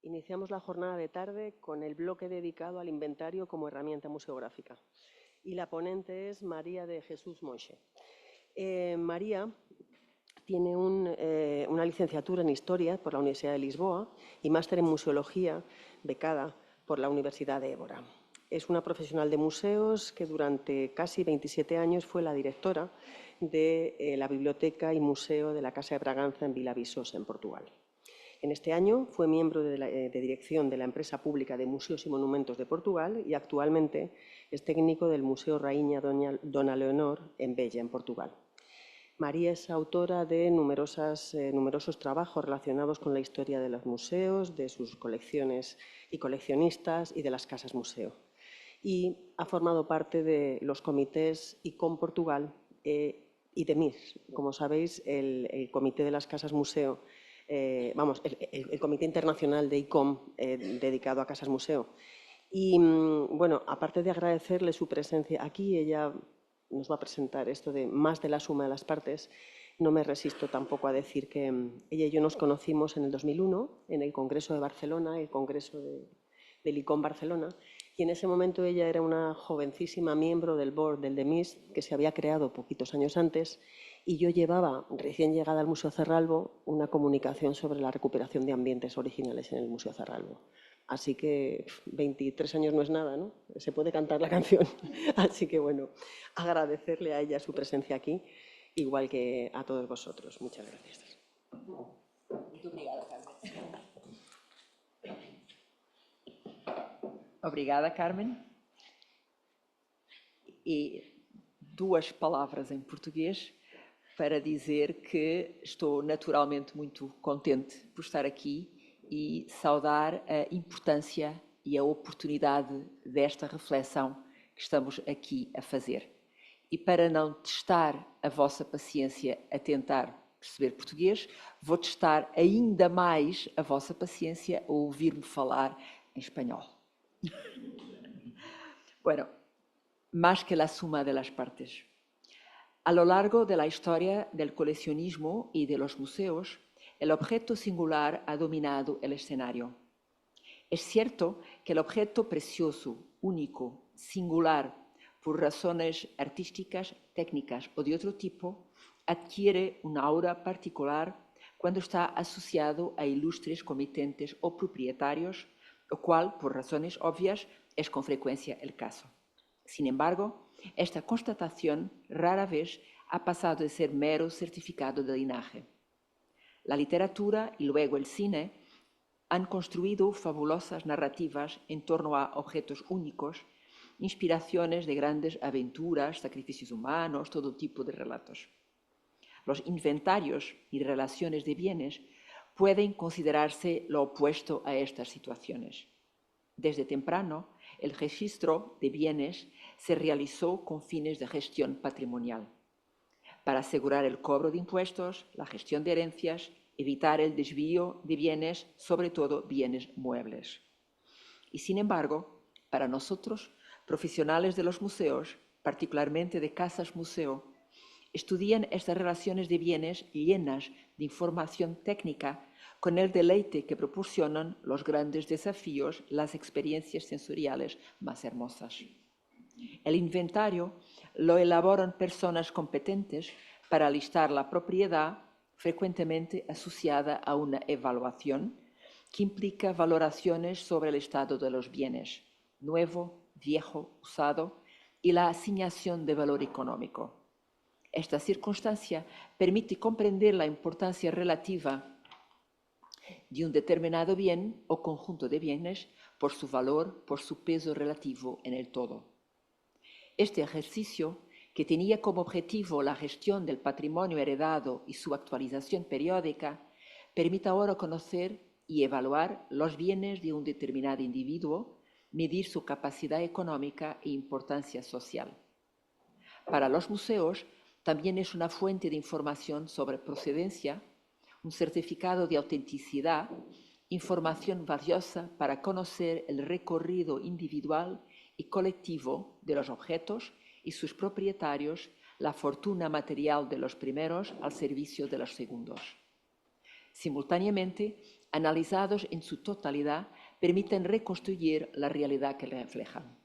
Iniciamos la jornada de tarde con el bloque dedicado al inventario como herramienta museográfica. Y la ponente es María de Jesús Monxe. María tiene una licenciatura en Historia por la Universidad de Lisboa y máster en Museología, becada por la Universidad de Évora. Es una profesional de museos que durante casi 27 años fue la directora de la Biblioteca y Museo de la Casa de Braganza en Vilaviçosa, en Portugal. En este año fue miembro de dirección de la Empresa Pública de Museos y Monumentos de Portugal y actualmente es técnico del Museo Rainha Dona Leonor en Bella, en Portugal. María es autora de numerosos trabajos relacionados con la historia de los museos, de sus colecciones y coleccionistas y de las casas museo. Y ha formado parte de los comités ICOM Portugal y de MIS. Como sabéis, el Comité de las Casas Museo, el Comité Internacional de ICOM dedicado a Casas Museo. Y, bueno, aparte de agradecerle su presencia aquí, ella nos va a presentar esto de más de la suma de las partes. No me resisto tampoco a decir que ella y yo nos conocimos en el 2001, en el Congreso de Barcelona, el Congreso del ICOM Barcelona, y en ese momento ella era una jovencísima miembro del board del DEMIS, que se había creado poquitos años antes, y yo llevaba, recién llegada al Museo Cerralbo, una comunicación sobre la recuperación de ambientes originales en el Museo Cerralbo. Así que 23 años no es nada, ¿no? Se puede cantar la canción. Así que, bueno, agradecerle a ella su presencia aquí, igual que a todos vosotros. Muchas gracias. Obrigada, Carmen. Obrigada, Carmen. E duas palavras em português para dizer que estou naturalmente muito contente por estar aqui e saudar a importância e a oportunidade desta reflexão que estamos aqui a fazer. E para não testar a vossa paciência a tentar perceber português, vou testar ainda mais a vossa paciência a ouvir-me falar em espanhol. Bueno, más que la suma de las partes. A lo largo de la historia del coleccionismo y de los museos, el objeto singular ha dominado el escenario. Es cierto que el objeto precioso, único, singular, por razones artísticas, técnicas o de otro tipo, adquiere una aura particular cuando está asociado a ilustres comitentes o propietarios, lo cual, por razones obvias, es con frecuencia el caso. Sin embargo, esta constatación rara vez ha pasado de ser mero certificado de linaje. La literatura y luego el cine han construido fabulosas narrativas en torno a objetos únicos, inspiraciones de grandes aventuras, sacrificios humanos, todo tipo de relatos. Los inventarios y relaciones de bienes pueden considerarse lo opuesto a estas situaciones. Desde temprano, el registro de bienes se realizó con fines de gestión patrimonial, para asegurar el cobro de impuestos, la gestión de herencias, evitar el desvío de bienes, sobre todo bienes muebles. Y sin embargo, para nosotros, profesionales de los museos, particularmente de casas museo, estudian estas relaciones de bienes llenas de información técnica con el deleite que proporcionan los grandes desafíos, las experiencias sensoriales más hermosas. El inventario lo elaboran personas competentes para listar la propiedad, frecuentemente asociada a una evaluación que implica valoraciones sobre el estado de los bienes, nuevo, viejo, usado, y la asignación de valor económico. Esta circunstancia permite comprender la importancia relativa de un determinado bien o conjunto de bienes por su valor, por su peso relativo en el todo. Este ejercicio, que tenía como objetivo la gestión del patrimonio heredado y su actualización periódica, permite ahora conocer y evaluar los bienes de un determinado individuo, medir su capacidad económica e importancia social. Para los museos, también es una fuente de información sobre procedencia, un certificado de autenticidad, información valiosa para conocer el recorrido individual y colectivo de los objetos y sus propietarios, la fortuna material de los primeros al servicio de los segundos. Simultáneamente, analizados en su totalidad, permiten reconstruir la realidad que reflejan.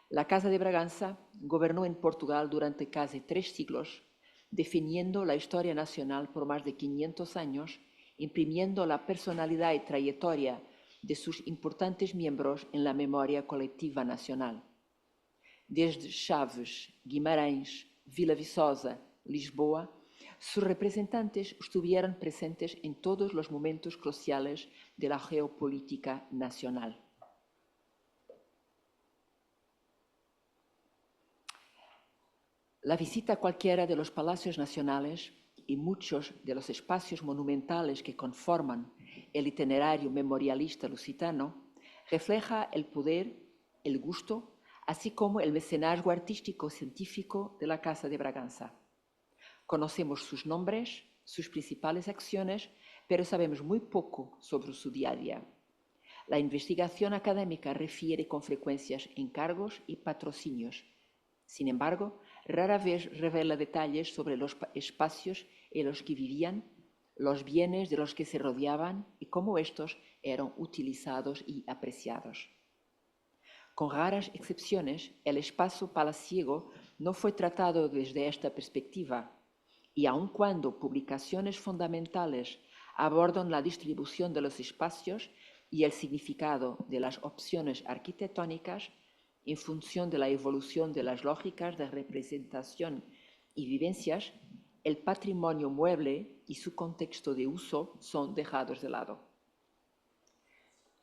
La Casa de Bragança gobernó en Portugal durante casi 3 siglos, definiendo la historia nacional por más de 500 años, imprimiendo la personalidad y trayectoria de sus importantes miembros en la memoria colectiva nacional. Desde Chaves, Guimarães, Vila Viçosa, Lisboa, sus representantes estuvieron presentes en todos los momentos cruciales de la geopolítica nacional. La visita a cualquiera de los palacios nacionales y muchos de los espacios monumentales que conforman el itinerario memorialista lusitano refleja el poder, el gusto, así como el mecenazgo artístico-científico de la Casa de Bragança. Conocemos sus nombres, sus principales acciones, pero sabemos muy poco sobre su día a día. La investigación académica refiere con frecuencia encargos y patrocinios. Sin embargo, rara vez revela detalles sobre los espacios en los que vivían, los bienes de los que se rodeaban y cómo estos eran utilizados y apreciados. Con raras excepciones, el espacio palaciego no fue tratado desde esta perspectiva, y aun cuando publicaciones fundamentales abordan la distribución de los espacios y el significado de las opciones arquitectónicas en función de la evolución de las lógicas de representación y vivencias, el patrimonio mueble y su contexto de uso son dejados de lado.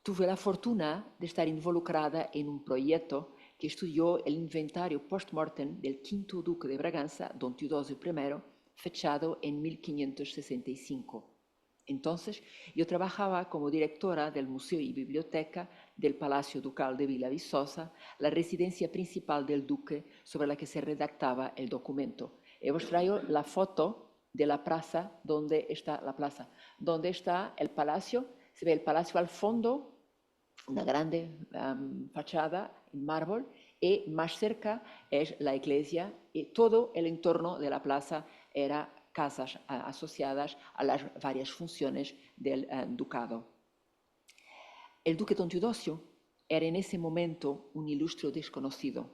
Tuve la fortuna de estar involucrada en un proyecto que estudió el inventario post-mortem del quinto duque de Bragança, Don Teodosio I, fechado en 1565. Entonces, yo trabajaba como directora del Museo y Biblioteca del Palacio Ducal de Vila Viçosa, la residencia principal del duque sobre la que se redactaba el documento. He os traigo la foto de la plaza, donde está el palacio. Se ve el palacio al fondo, una grande fachada en mármol, y más cerca es la iglesia, y todo el entorno de la plaza era casas asociadas a las varias funciones del ducado. El duque Don Teodosio era en ese momento un ilustre desconocido,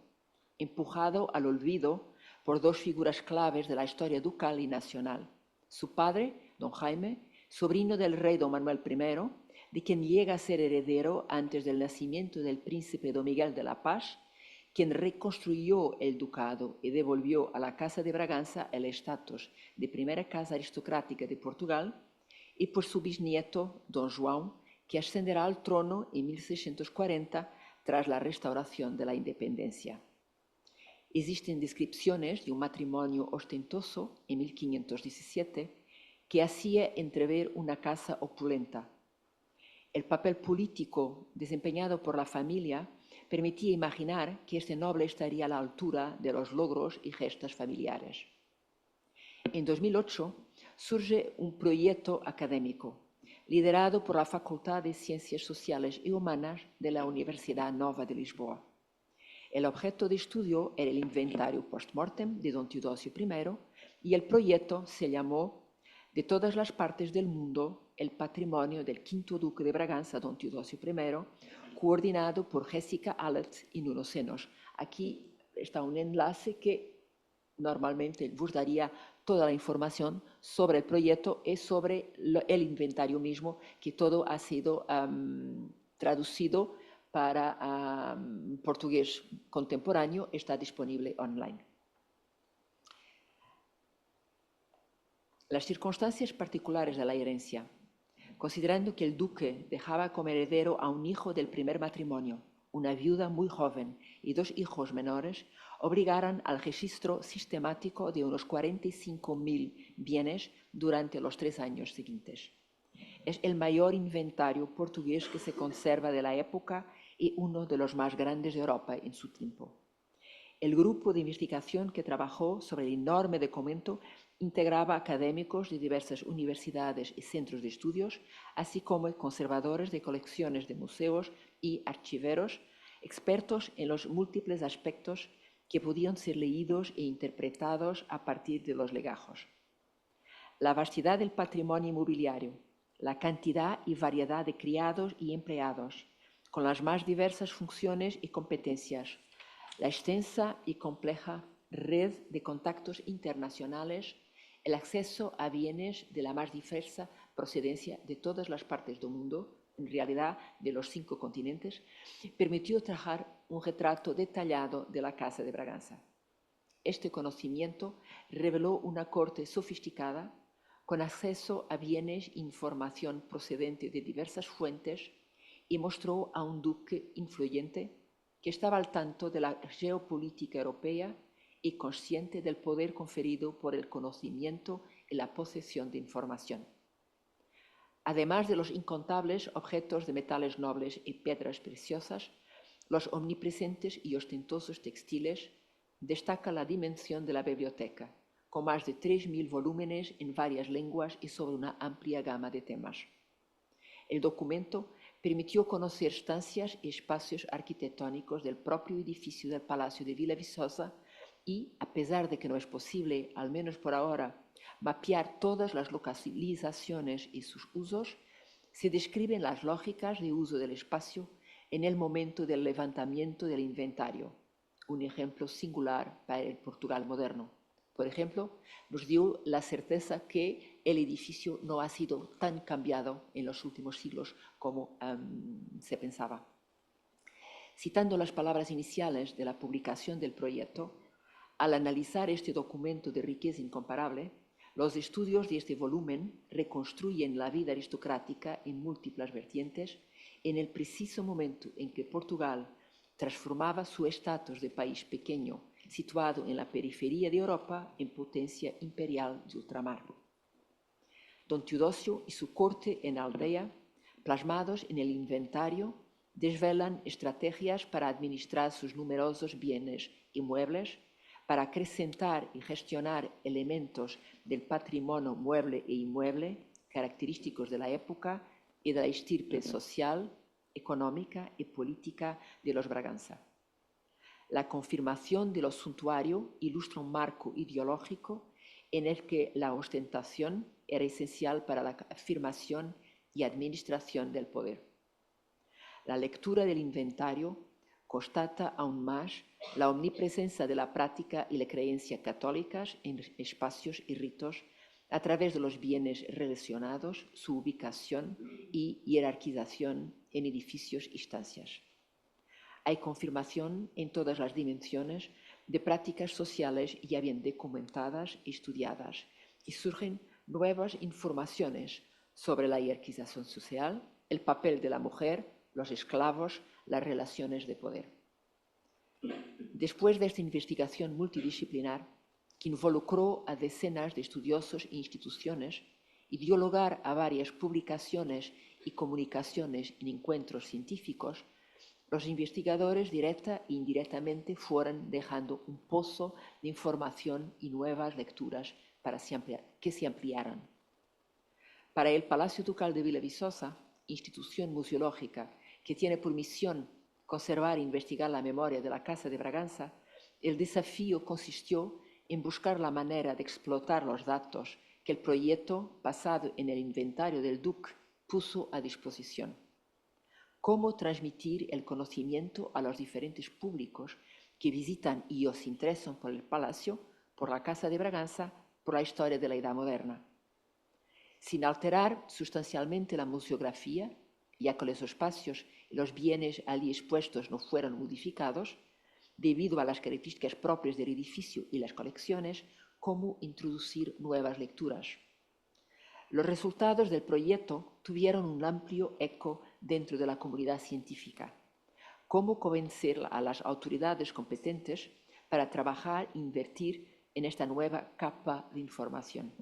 empujado al olvido por 2 figuras claves de la historia ducal y nacional. Su padre, Don Jaime, sobrino del rey Don Manuel I, de quien llega a ser heredero antes del nacimiento del príncipe Don Miguel de la Paz, quien reconstruyó el ducado y devolvió a la Casa de Bragança el estatus de primera casa aristocrática de Portugal, y por su bisnieto, Don João, que ascenderá al trono en 1640 tras la restauración de la independencia. Existen descripciones de un matrimonio ostentoso en 1517 que hacía entrever una casa opulenta. El papel político desempeñado por la familia permitía imaginar que este noble estaría a la altura de los logros y gestas familiares. En 2008 surge un proyecto académico liderado por la Facultad de Ciencias Sociales y Humanas de la Universidad Nova de Lisboa. El objeto de estudio era el inventario post-mortem de Don Teodosio I y el proyecto se llamó De todas las partes del mundo, el patrimonio del quinto duque de Bragança, Don Teodosio I, coordinado por Jessica Allet y Nuno Senos. Aquí está un enlace que normalmente vos daría toda la información sobre el proyecto y sobre el inventario mismo, que todo ha sido traducido para portugués contemporáneo, está disponible online. Las circunstancias particulares de la herencia, considerando que el duque dejaba como heredero a un hijo del primer matrimonio, una viuda muy joven y 2 hijos menores, obligaron al registro sistemático de unos 45.000 bienes durante los 3 años siguientes. Es el mayor inventario portugués que se conserva de la época y uno de los más grandes de Europa en su tiempo. El grupo de investigación que trabajó sobre el enorme documento integraba académicos de diversas universidades y centros de estudios, así como conservadores de colecciones de museos y archiveros, expertos en los múltiples aspectos que podían ser leídos e interpretados a partir de los legajos. La vastedad del patrimonio inmobiliario, la cantidad y variedad de criados y empleados, con las más diversas funciones y competencias, la extensa y compleja red de contactos internacionales, el acceso a bienes de la más diversa procedencia de todas las partes del mundo, en realidad de los 5 continentes, permitió trazar un retrato detallado de la Casa de Braganza. Este conocimiento reveló una corte sofisticada, con acceso a bienes e información procedente de diversas fuentes, y mostró a un duque influyente que estaba al tanto de la geopolítica europea y consciente del poder conferido por el conocimiento y la posesión de información. Además de los incontables objetos de metales nobles y piedras preciosas, los omnipresentes y ostentosos textiles, destaca la dimensión de la biblioteca, con más de 3.000 volúmenes en varias lenguas y sobre una amplia gama de temas. El documento permitió conocer estancias y espacios arquitectónicos del propio edificio del Palacio de Villaviçosa y, a pesar de que no es posible, al menos por ahora, mapear todas las localizaciones y sus usos, se describen las lógicas de uso del espacio en el momento del levantamiento del inventario, un ejemplo singular para el Portugal moderno. Por ejemplo, nos dio la certeza que el edificio no ha sido tan cambiado en los últimos siglos como se pensaba. Citando las palabras iniciales de la publicación del proyecto, al analizar este documento de riqueza incomparable, los estudios de este volumen reconstruyen la vida aristocrática en múltiples vertientes en el preciso momento en que Portugal transformaba su estatus de país pequeño, situado en la periferia de Europa, en potencia imperial de ultramar. Don Teodosio y su corte en Aldea, plasmados en el inventario, desvelan estrategias para administrar sus numerosos bienes inmuebles, para acrecentar y gestionar elementos del patrimonio mueble e inmueble característicos de la época y de la estirpe social, económica y política de los Braganza. La confirmación de lo suntuario ilustra un marco ideológico en el que la ostentación era esencial para la afirmación y administración del poder. La lectura del inventario constata aún más la omnipresencia de la práctica y la creencia católicas en espacios y ritos a través de los bienes relacionados, su ubicación y jerarquización en edificios y estancias. Hay confirmación en todas las dimensiones de prácticas sociales ya bien documentadas y estudiadas, y surgen nuevas informaciones sobre la jerarquización social, el papel de la mujer, los esclavos, las relaciones de poder. Después de esta investigación multidisciplinar, que involucró a decenas de estudiosos e instituciones y dio lugar a varias publicaciones y comunicaciones en encuentros científicos, los investigadores directa e indirectamente fueron dejando un pozo de información y nuevas lecturas que se ampliaran. Para el Palacio Ducal de Villaviçosa, institución museológica que tiene por misión conservar e investigar la memoria de la Casa de Braganza, el desafío consistió en buscar la manera de explotar los datos que el proyecto basado en el inventario del Duque puso a disposición. Cómo transmitir el conocimiento a los diferentes públicos que visitan y o se interesan por el palacio, por la Casa de Braganza, por la historia de la Edad Moderna. Sin alterar sustancialmente la museografía, ya que los espacios y los bienes allí expuestos no fueron modificados, debido a las características propias del edificio y las colecciones, cómo introducir nuevas lecturas. Los resultados del proyecto tuvieron un amplio eco dentro de la comunidad científica. Cómo convencer a las autoridades competentes para trabajar e invertir en esta nueva capa de información.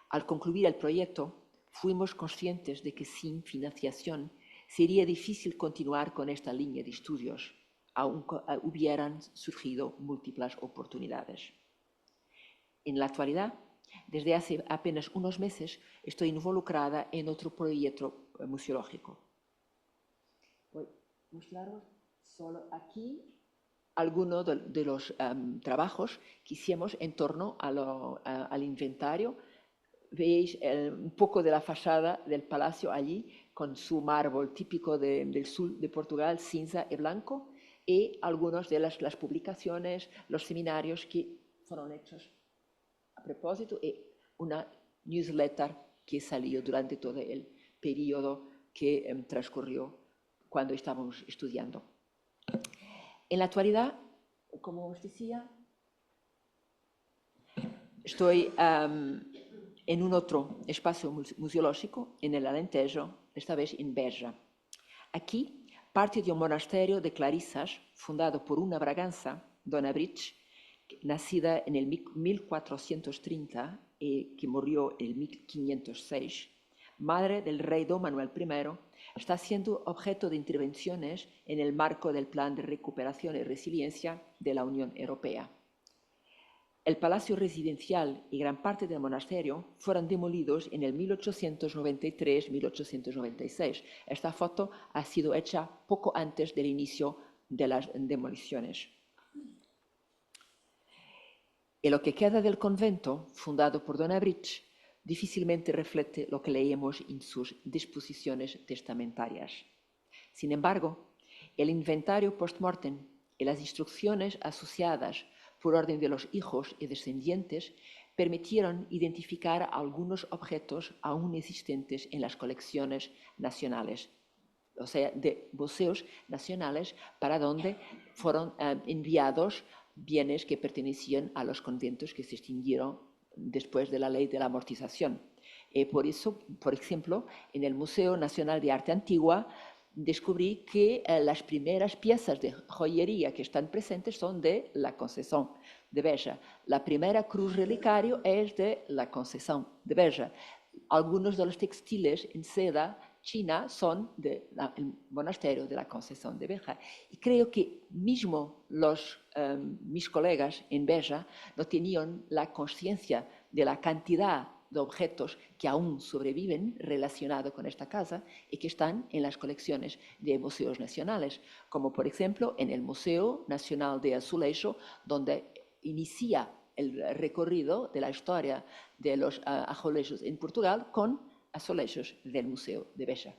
Al concluir el proyecto, fuimos conscientes de que sin financiación sería difícil continuar con esta línea de estudios, aunque hubieran surgido múltiples oportunidades. En la actualidad, desde hace apenas unos meses, estoy involucrada en otro proyecto museológico. Voy a mostraros solo aquí algunos de los trabajos que hicimos en torno al inventario. veis un poco de la fachada del palacio allí, con su mármol típico del sur de Portugal, cinza y blanco, y algunas de las publicaciones, los seminarios que fueron hechos a propósito, y una newsletter que salió durante todo el periodo que transcurrió cuando estábamos estudiando. En la actualidad, como os decía, estoy en un otro espacio museológico, en el Alentejo, esta vez en Beja. Aquí, parte de un monasterio de clarisas fundado por una Braganza, Dona Bridge, nacida en el 1430 y que murió en el 1506, madre del rey Don Manuel I, está siendo objeto de intervenciones en el marco del Plan de Recuperación y Resiliencia de la Unión Europea. El palacio residencial y gran parte del monasterio fueron demolidos en el 1893-1896. Esta foto ha sido hecha poco antes del inicio de las demoliciones. Y lo que queda del convento, fundado por Dona Bridge, difícilmente refleja lo que leemos en sus disposiciones testamentarias. Sin embargo, el inventario post-mortem y las instrucciones asociadas por orden de los hijos y descendientes permitieron identificar algunos objetos aún existentes en las colecciones nacionales, o sea, de museos nacionales para donde fueron enviados bienes que pertenecían a los conventos que se extinguieron después de la ley de la amortización. Por eso, por ejemplo, en el Museo Nacional de Arte Antigua descubrí que las primeras piezas de joyería que están presentes son de la Conceição de Beja. La primera cruz relicario es de la Conceição de Beja. Algunos de los textiles en seda china son del monasterio de la Conceição de Beja. Y creo que mismo mis colegas en Beja no tenían la conciencia de la cantidad de objetos que aún sobreviven relacionados con esta casa y que están en las colecciones de museos nacionales, como por ejemplo en el Museo Nacional de Azulejo, donde inicia el recorrido de la historia de los azulejos en Portugal con azulejos del Museo de Beja.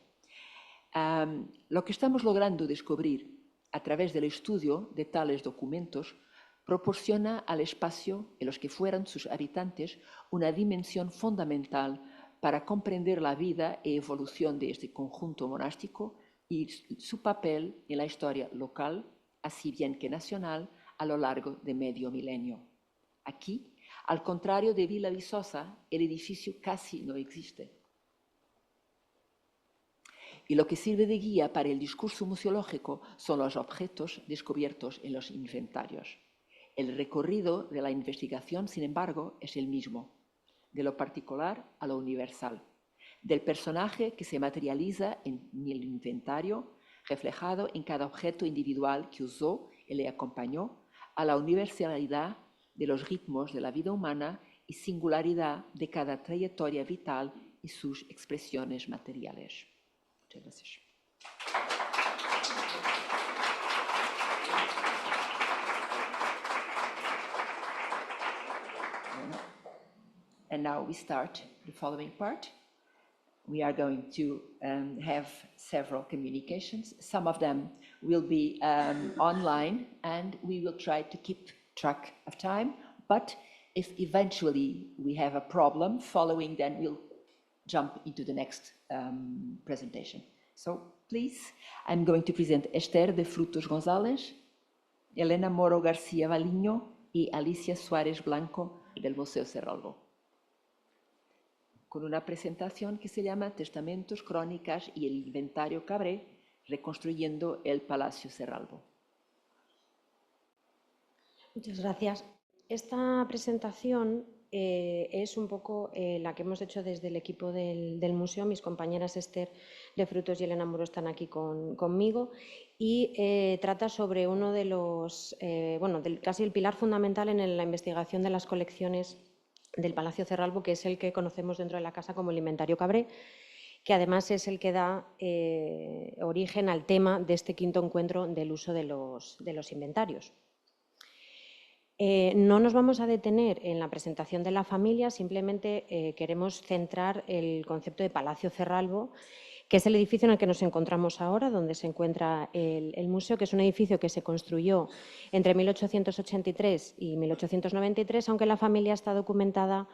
Lo que estamos logrando descubrir a través del estudio de tales documentos proporciona al espacio y los que fueran sus habitantes una dimensión fundamental para comprender la vida y evolución de este conjunto monástico y su papel en la historia local, así bien que nacional, a lo largo de medio milenio. Aquí, al contrario de Vila Viçosa, el edificio casi no existe. Y lo que sirve de guía para el discurso museológico son los objetos descubiertos en los inventarios. El recorrido de la investigación, sin embargo, es el mismo, de lo particular a lo universal, del personaje que se materializa en el inventario, reflejado en cada objeto individual que usó y le acompañó, a la universalidad de los ritmos de la vida humana y singularidad de cada trayectoria vital y sus expresiones materiales. Muchas gracias. And now we start the following part. We are going to have several communications. Some of them will be online, and we will try to keep track of time. But if eventually we have a problem following, then we'll jump into the next presentation. So please, I'm going to present Esther de Frutos González, Elena Moro García Valiño y Alicia Suárez Blanco del Museo Serralbo, con una presentación que se llama Testamentos, Crónicas y el Inventario Cabré, reconstruyendo el Palacio Serralbo. Muchas gracias. Esta presentación es un poco la que hemos hecho desde el equipo del museo. Mis compañeras Esther de Frutos y Elena Muro están aquí conmigo y trata sobre uno de los, casi el pilar fundamental en la investigación de las colecciones del Palacio Serralbo, que es el que conocemos dentro de la casa como el Inventario Cabré, que además es el que da origen al tema de este quinto encuentro del uso de los inventarios. No nos vamos a detener en la presentación de la familia, simplemente queremos centrar el concepto de Palacio Cerralbo, que es el edificio en el que nos encontramos ahora, donde se encuentra el museo, que es un edificio que se construyó entre 1883 y 1893, aunque la familia está documentada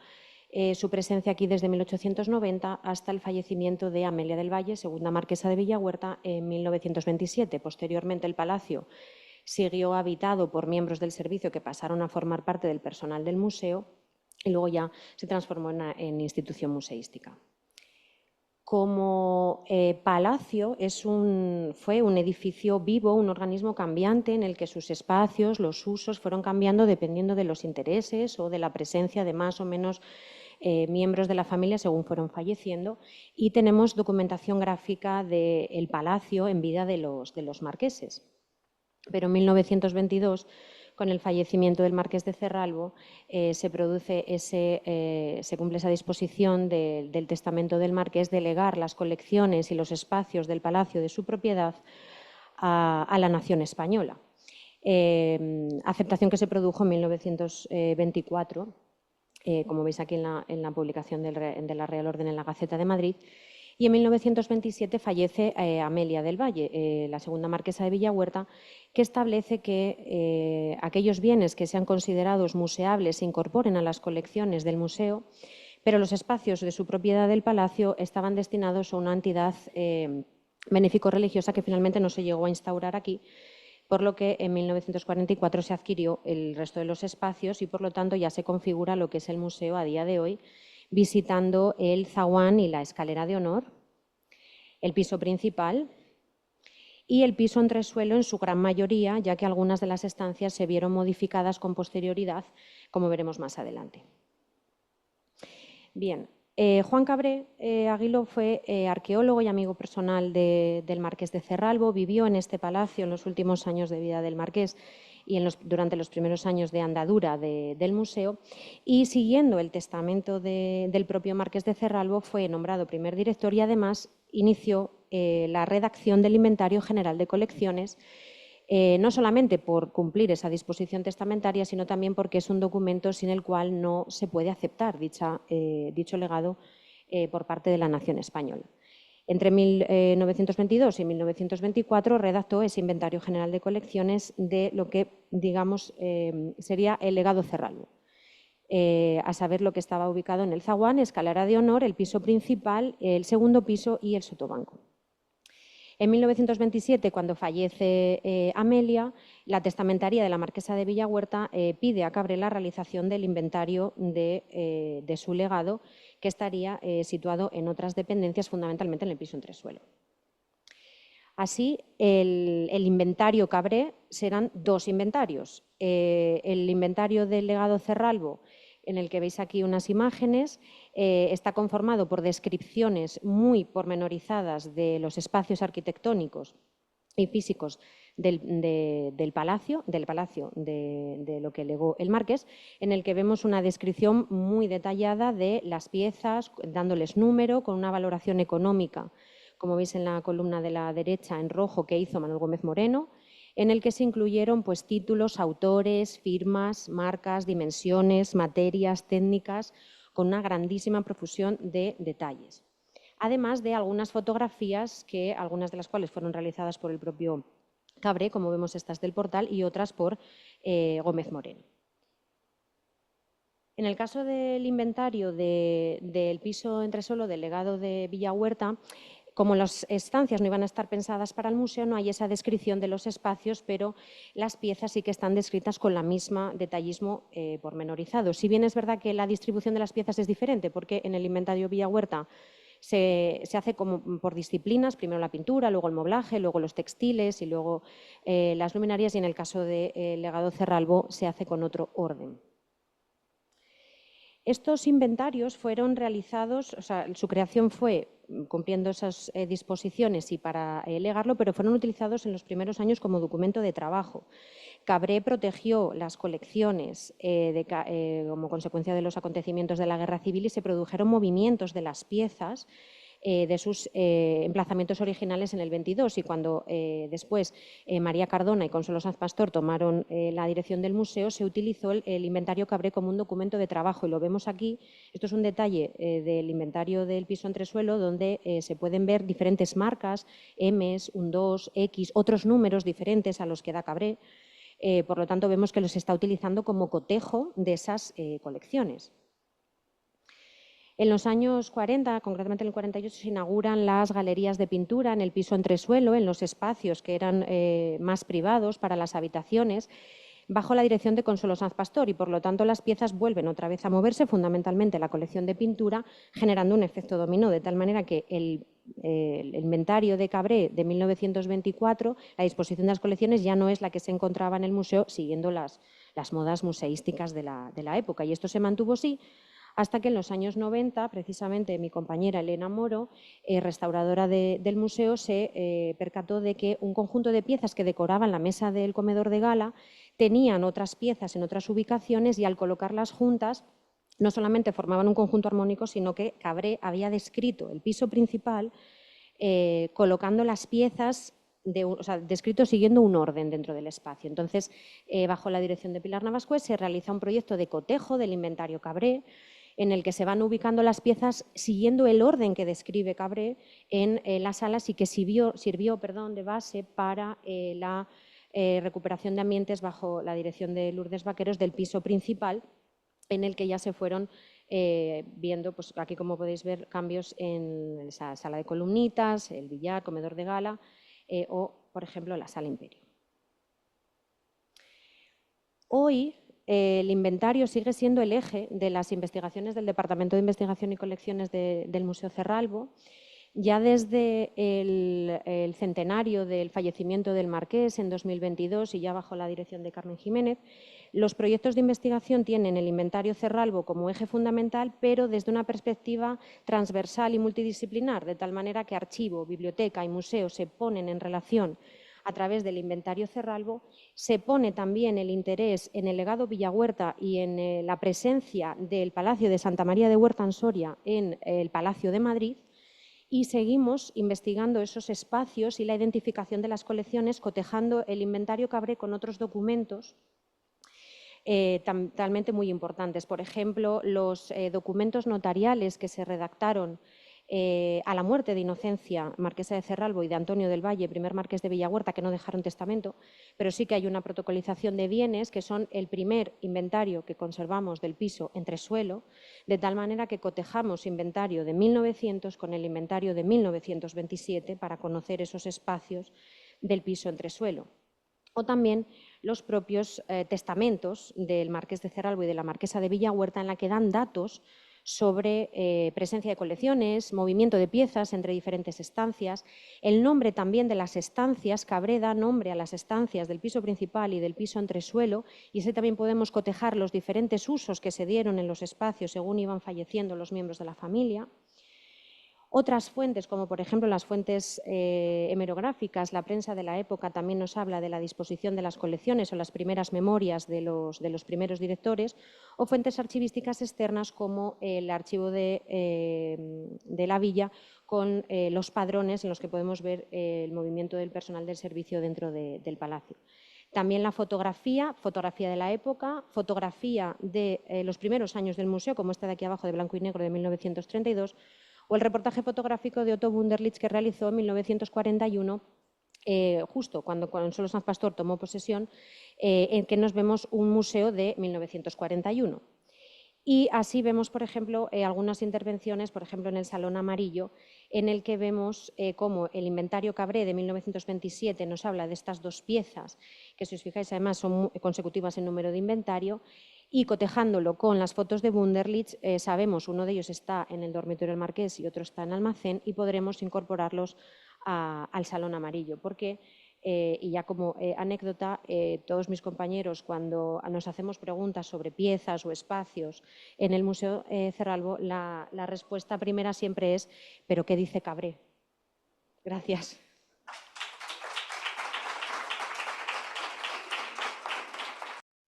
su presencia aquí desde 1890 hasta el fallecimiento de Amelia del Valle, segunda marquesa de Villahuerta, en 1927. Posteriormente, el palacio siguió habitado por miembros del servicio que pasaron a formar parte del personal del museo y luego ya se transformó en institución museística. Como palacio fue un edificio vivo, un organismo cambiante en el que sus espacios, los usos fueron cambiando dependiendo de los intereses o de la presencia de más o menos miembros de la familia según fueron falleciendo, y tenemos documentación gráfica del palacio en vida de los marqueses. Pero en 1922, con el fallecimiento del marqués de Cerralbo, se cumple esa disposición del testamento del marqués de legar las colecciones y los espacios del palacio de su propiedad a la nación española. Aceptación que se produjo en 1924, como veis aquí en la publicación de la Real Orden en la Gaceta de Madrid. Y en 1927 fallece Amelia del Valle, la segunda marquesa de Villahuerta, que establece que aquellos bienes que sean considerados museables se incorporen a las colecciones del museo, pero los espacios de su propiedad del palacio estaban destinados a una entidad benéfico-religiosa que finalmente no se llegó a instaurar aquí, por lo que en 1944 se adquirió el resto de los espacios y, por lo tanto, ya se configura lo que es el museo a día de hoy, visitando el zaguán y la escalera de honor, el piso principal y el piso entresuelo en su gran mayoría, ya que algunas de las estancias se vieron modificadas con posterioridad, como veremos más adelante. Bien, Juan Cabré Aguiló fue arqueólogo y amigo personal del marqués de Cerralbo, vivió en este palacio en los últimos años de vida del marqués y durante los primeros años de andadura del museo, y siguiendo el testamento del propio marqués de Cerralbo fue nombrado primer director y además inició la redacción del Inventario General de Colecciones, no solamente por cumplir esa disposición testamentaria, sino también porque es un documento sin el cual no se puede aceptar dicho legado por parte de la nación española. Entre 1922 y 1924 redactó ese Inventario General de Colecciones de lo que, digamos, sería el legado Cerralbo, a saber lo que estaba ubicado en el zaguán, escalera de honor, el piso principal, el segundo piso y el sotobanco. En 1927, cuando fallece Amelia, la testamentaria de la marquesa de Villahuerta pide a Cabré la realización del inventario de su legado, que estaría situado en otras dependencias, fundamentalmente en el piso entresuelo. Así, el inventario Cabré serán dos inventarios. El inventario del legado Cerralbo, en el que veis aquí unas imágenes, está conformado por descripciones muy pormenorizadas de los espacios arquitectónicos y físicos del palacio, de lo que legó el marqués, en el que vemos una descripción muy detallada de las piezas, dándoles número, con una valoración económica, como veis en la columna de la derecha en rojo, que hizo Manuel Gómez Moreno, en el que se incluyeron pues, títulos, autores, firmas, marcas, dimensiones, materias, técnicas, con una grandísima profusión de detalles. Además de algunas fotografías, algunas de las cuales fueron realizadas por el propio Cabré, como vemos estas del portal, y otras por Gómez Moreno. En el caso del inventario del piso entresuelo del legado de Villahuerta, como las estancias no iban a estar pensadas para el museo, no hay esa descripción de los espacios, pero las piezas sí que están descritas con la misma detallismo pormenorizado. Si bien es verdad que la distribución de las piezas es diferente, porque en el inventario Villahuerta se hace como por disciplinas, primero la pintura, luego el moblaje, luego los textiles y luego las luminarias, y en el caso del legado Cerralbo se hace con otro orden. Estos inventarios fueron realizados, o sea, su creación fue cumpliendo esas disposiciones y para legarlo, pero fueron utilizados en los primeros años como documento de trabajo. Cabré protegió las colecciones como consecuencia de los acontecimientos de la Guerra Civil y se produjeron movimientos de las piezas de sus emplazamientos originales en el 22, y cuando después María Cardona y Consuelo Sanz Pastor tomaron la dirección del museo, se utilizó el inventario Cabré como un documento de trabajo, y lo vemos aquí. Esto es un detalle del inventario del piso entresuelo, donde se pueden ver diferentes marcas, M's, un 2, X, otros números diferentes a los que da Cabré. Por lo tanto, vemos que los está utilizando como cotejo de esas colecciones. En los años 40, concretamente en el 48, se inauguran las galerías de pintura en el piso entresuelo, en los espacios que eran más privados para las habitaciones, bajo la dirección de Consuelo Sanz Pastor, y por lo tanto las piezas vuelven otra vez a moverse, fundamentalmente la colección de pintura, generando un efecto dominó, de tal manera que el inventario de Cabré de 1924, la disposición de las colecciones ya no es la que se encontraba en el museo, siguiendo las modas museísticas de la época, y esto se mantuvo así hasta que en los años 90, precisamente mi compañera Elena Moro, restauradora del museo, se percató de que un conjunto de piezas que decoraban la mesa del comedor de gala tenían otras piezas en otras ubicaciones, y al colocarlas juntas no solamente formaban un conjunto armónico, sino que Cabré había descrito el piso principal colocando las piezas, descrito siguiendo un orden dentro del espacio. Entonces, bajo la dirección de Pilar Navascués, se realiza un proyecto de cotejo del inventario Cabré, en el que se van ubicando las piezas siguiendo el orden que describe Cabré en las salas, y que sirvió de base para la recuperación de ambientes bajo la dirección de Lourdes Vaqueros del piso principal, en el que ya se fueron viendo, pues aquí como podéis ver, cambios en esa sala de columnitas, el billar, comedor de gala o, por ejemplo, la sala Imperio. Hoy el inventario sigue siendo el eje de las investigaciones del Departamento de Investigación y Colecciones del Museo Cerralbo. Ya desde el centenario del fallecimiento del Marqués en 2022, y ya bajo la dirección de Carmen Jiménez, los proyectos de investigación tienen el inventario Cerralbo como eje fundamental, pero desde una perspectiva transversal y multidisciplinar, de tal manera que archivo, biblioteca y museo se ponen en relación a través del inventario Cerralbo. Se pone también el interés en el legado Villahuerta y en la presencia del Palacio de Santa María de Huerta en Soria en el Palacio de Madrid, y seguimos investigando esos espacios y la identificación de las colecciones, cotejando el inventario Cabré con otros documentos talmente muy importantes. Por ejemplo, los documentos notariales que se redactaron a la muerte de Inocencia, marquesa de Cerralbo, y de Antonio del Valle, primer marqués de Villahuerta, que no dejaron testamento, pero sí que hay una protocolización de bienes, que son el primer inventario que conservamos del piso entresuelo, de tal manera que cotejamos inventario de 1900 con el inventario de 1927 para conocer esos espacios del piso entresuelo. O también los propios testamentos del marqués de Cerralbo y de la marquesa de Villahuerta, en la que dan datos sobre presencia de colecciones, movimiento de piezas entre diferentes estancias, el nombre también de las estancias. Cabré da nombre a las estancias del piso principal y del piso entresuelo, y ese también podemos cotejar los diferentes usos que se dieron en los espacios según iban falleciendo los miembros de la familia. Otras fuentes, como por ejemplo las fuentes hemerográficas, la prensa de la época también nos habla de la disposición de las colecciones o las primeras memorias de los primeros directores, o fuentes archivísticas externas como el archivo de la villa con los padrones en los que podemos ver el movimiento del personal del servicio dentro del palacio. También la fotografía de la época, fotografía de los primeros años del museo, como esta de aquí abajo de blanco y negro de 1932, o el reportaje fotográfico de Otto Wunderlich que realizó en 1941, justo cuando Consuelo Sanz Pastor tomó posesión, en que nos vemos un museo de 1941. Y así vemos, por ejemplo, algunas intervenciones, por ejemplo, en el Salón Amarillo, en el que vemos cómo el inventario Cabré de 1927 nos habla de estas dos piezas, que si os fijáis además son consecutivas en número de inventario, y cotejándolo con las fotos de Wunderlich, sabemos uno de ellos está en el dormitorio del Marqués y otro está en almacén, y podremos incorporarlos al Salón Amarillo, porque y ya como anécdota, todos mis compañeros, cuando nos hacemos preguntas sobre piezas o espacios en el Museo Cerralbo, la respuesta primera siempre es: ¿pero qué dice Cabré? Gracias.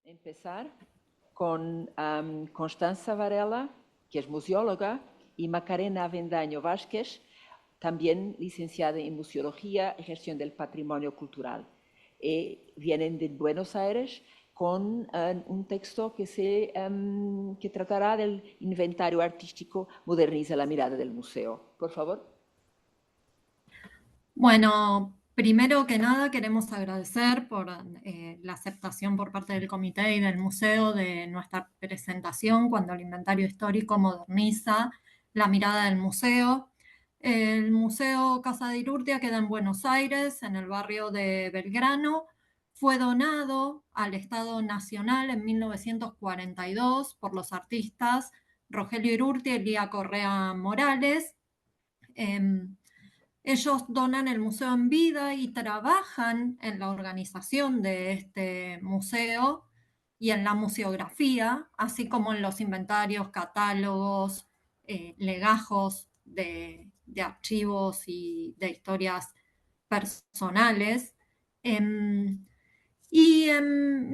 Empezar con Constanza Varela, que es museóloga, y Macarena Avendaño Vázquez, también licenciada en Museología y Gestión del Patrimonio Cultural. Vienen de Buenos Aires con un texto que tratará del inventario artístico Moderniza la mirada del museo. Por favor. Bueno, primero que nada queremos agradecer por la aceptación por parte del comité y del museo de nuestra presentación cuando el inventario histórico moderniza la mirada del museo. El Museo Casa de Irurtia queda en Buenos Aires, en el barrio de Belgrano. Fue donado al Estado Nacional en 1942 por los artistas Rogelio Irurtia y Lía Correa Morales. Ellos donan el museo en vida y trabajan en la organización de este museo y en la museografía, así como en los inventarios, catálogos, legajos de archivos y de historias personales. Y en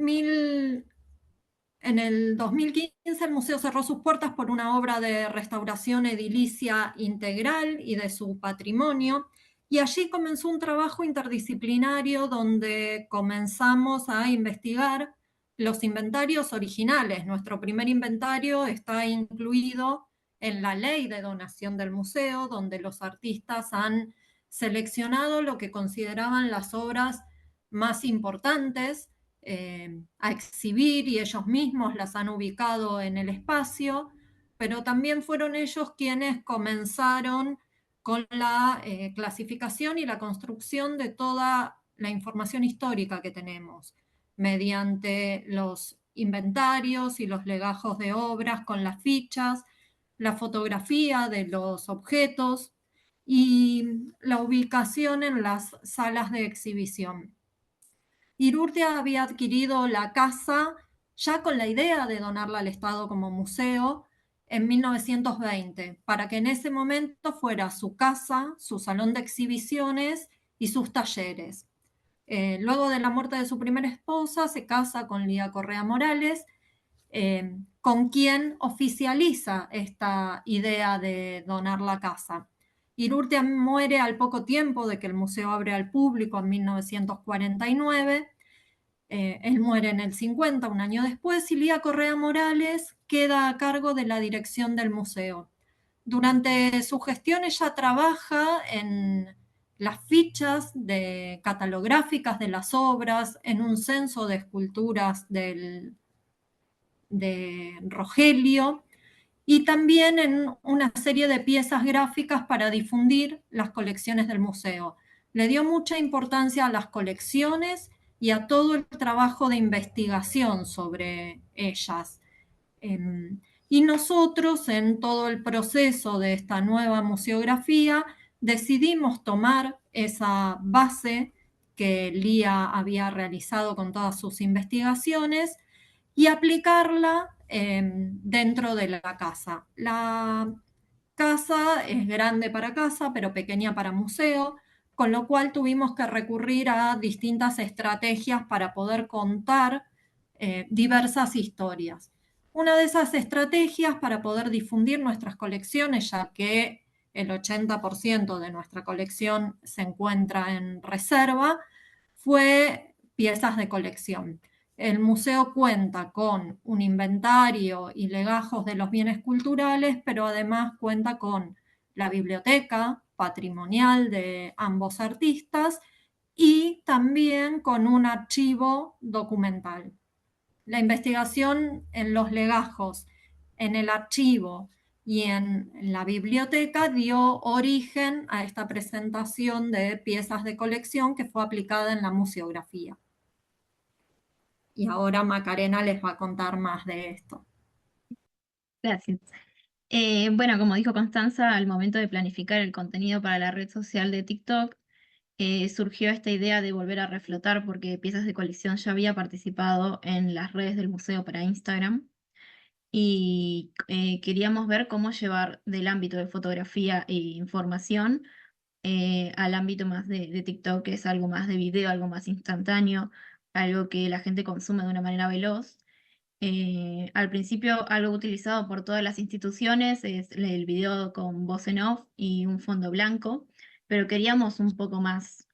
el 2015 el museo cerró sus puertas por una obra de restauración edilicia integral y de su patrimonio, y allí comenzó un trabajo interdisciplinario donde comenzamos a investigar los inventarios originales. Nuestro primer inventario está incluido en la ley de donación del museo, donde los artistas han seleccionado lo que consideraban las obras más importantes a exhibir y ellos mismos las han ubicado en el espacio, pero también fueron ellos quienes comenzaron con la clasificación y la construcción de toda la información histórica que tenemos, mediante los inventarios y los legajos de obras con las fichas, la fotografía de los objetos y la ubicación en las salas de exhibición. Irurtia había adquirido la casa ya con la idea de donarla al Estado como museo en 1920, para que en ese momento fuera su casa, su salón de exhibiciones y sus talleres. Luego de la muerte de su primera esposa, se casa con Lía Correa Morales, con quien oficializa esta idea de donar la casa. Irurtia muere al poco tiempo de que el museo abre al público en 1949. Él muere en el 50, un año después, y Lía Correa Morales queda a cargo de la dirección del museo. Durante su gestión ella trabaja en las fichas catalográficas de las obras, en un censo de esculturas de Rogelio, y también en una serie de piezas gráficas para difundir las colecciones del museo. Le dio mucha importancia a las colecciones y a todo el trabajo de investigación sobre ellas. Y nosotros, en todo el proceso de esta nueva museografía, decidimos tomar esa base que Lía había realizado con todas sus investigaciones y aplicarla dentro de la casa. La casa es grande para casa, pero pequeña para museo, con lo cual tuvimos que recurrir a distintas estrategias para poder contar diversas historias. Una de esas estrategias para poder difundir nuestras colecciones, ya que el 80% de nuestra colección se encuentra en reserva, fue piezas de colección. El museo cuenta con un inventario y legajos de los bienes culturales, pero además cuenta con la biblioteca patrimonial de ambos artistas y también con un archivo documental. La investigación en los legajos, en el archivo y en la biblioteca dio origen a esta presentación de piezas de colección que fue aplicada en la museografía. Y ahora Macarena les va a contar más de esto. Gracias. Bueno, como dijo Constanza, al momento de planificar el contenido para la red social de TikTok, surgió esta idea de volver a reflotar porque Piezas de Colección ya había participado en las redes del museo para Instagram y queríamos ver cómo llevar del ámbito de fotografía e información al ámbito más de TikTok, que es algo más de video, algo más instantáneo, algo que la gente consume de una manera veloz. Al principio, algo utilizado por todas las instituciones es el video con voz en off y un fondo blanco, pero queríamos un poco más.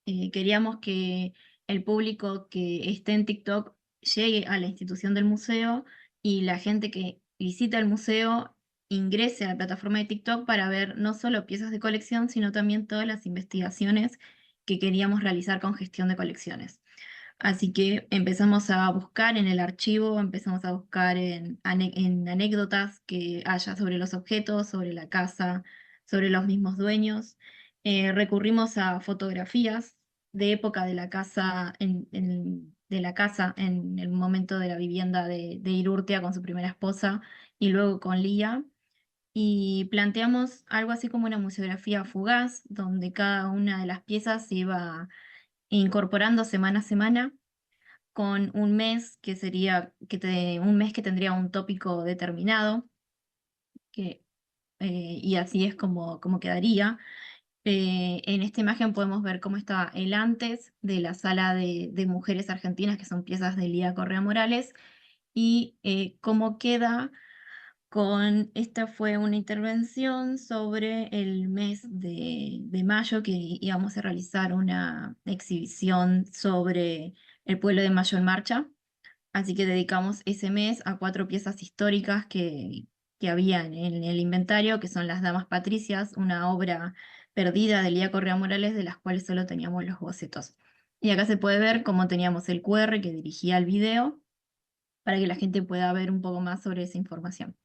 Queríamos que el público que esté en TikTok llegue a la institución del museo y la gente que visita el museo ingrese a la plataforma de TikTok para ver no solo piezas de colección, sino también todas las investigaciones que queríamos realizar con gestión de colecciones. Así que empezamos a buscar en el archivo, empezamos a buscar en anécdotas que haya sobre los objetos, sobre la casa, sobre los mismos dueños. Recurrimos a fotografías de época de la casa, de la casa en el momento de la vivienda de Irurtia con su primera esposa y luego con Lía. Y planteamos algo así como una museografía fugaz, donde cada una de las piezas se iba incorporando semana a semana con un mes que sería un mes que tendría un tópico determinado, que, y así es como quedaría. En esta imagen podemos ver cómo está el antes de la sala de mujeres argentinas, que son piezas de Lía Correa Morales, y cómo queda esta fue una intervención sobre el mes de mayo, que íbamos a realizar una exhibición sobre el pueblo de Mayo en Marcha. Así que dedicamos ese mes a 4 piezas históricas que había en el inventario, que son Las Damas Patricias, una obra perdida de Lía Correa Morales, de las cuales solo teníamos los bocetos. Y acá se puede ver cómo teníamos el QR que dirigía al video, para que la gente pueda ver un poco más sobre esa información.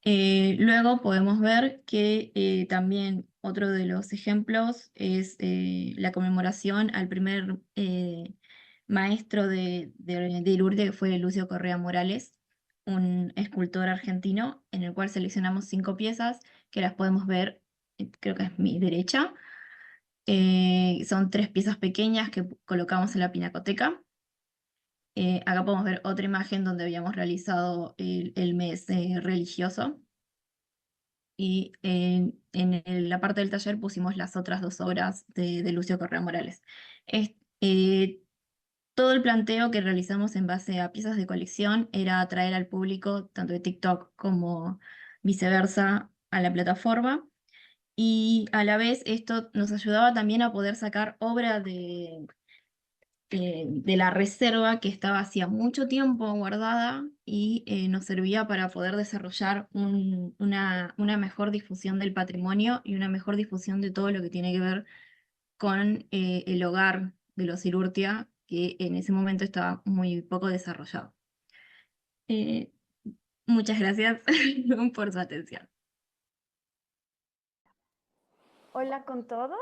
Luego podemos ver que también otro de los ejemplos es la conmemoración al primer maestro de Lourdes, que fue Lucio Correa Morales, un escultor argentino, en el cual seleccionamos 5 piezas que las podemos ver, creo que es mi derecha. Son 3 piezas pequeñas que colocamos en la pinacoteca. Acá podemos ver otra imagen donde habíamos realizado el mes religioso. Y la parte del taller pusimos las otras 2 obras de Lucio Correa Morales. Eh, todo el planteo que realizamos en base a piezas de colección era atraer al público, tanto de TikTok como viceversa, a la plataforma. Y a la vez esto nos ayudaba también a poder sacar obra de la reserva que estaba hacía mucho tiempo guardada y nos servía para poder desarrollar una mejor difusión del patrimonio y una mejor difusión de todo lo que tiene que ver con el hogar de los Irurtia, que en ese momento estaba muy poco desarrollado. Eh, muchas gracias por su atención. Hola con todos,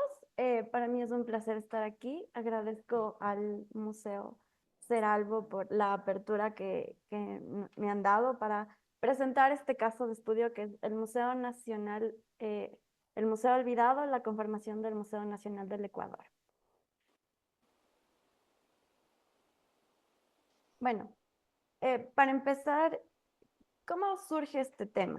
para mí es un placer estar aquí. Agradezco al Museo Ceralvo por la apertura que me han dado para presentar este caso de estudio que es el Museo Nacional, el Museo Olvidado, la conformación del Museo Nacional del Ecuador. Bueno, para empezar, ¿cómo surge este tema?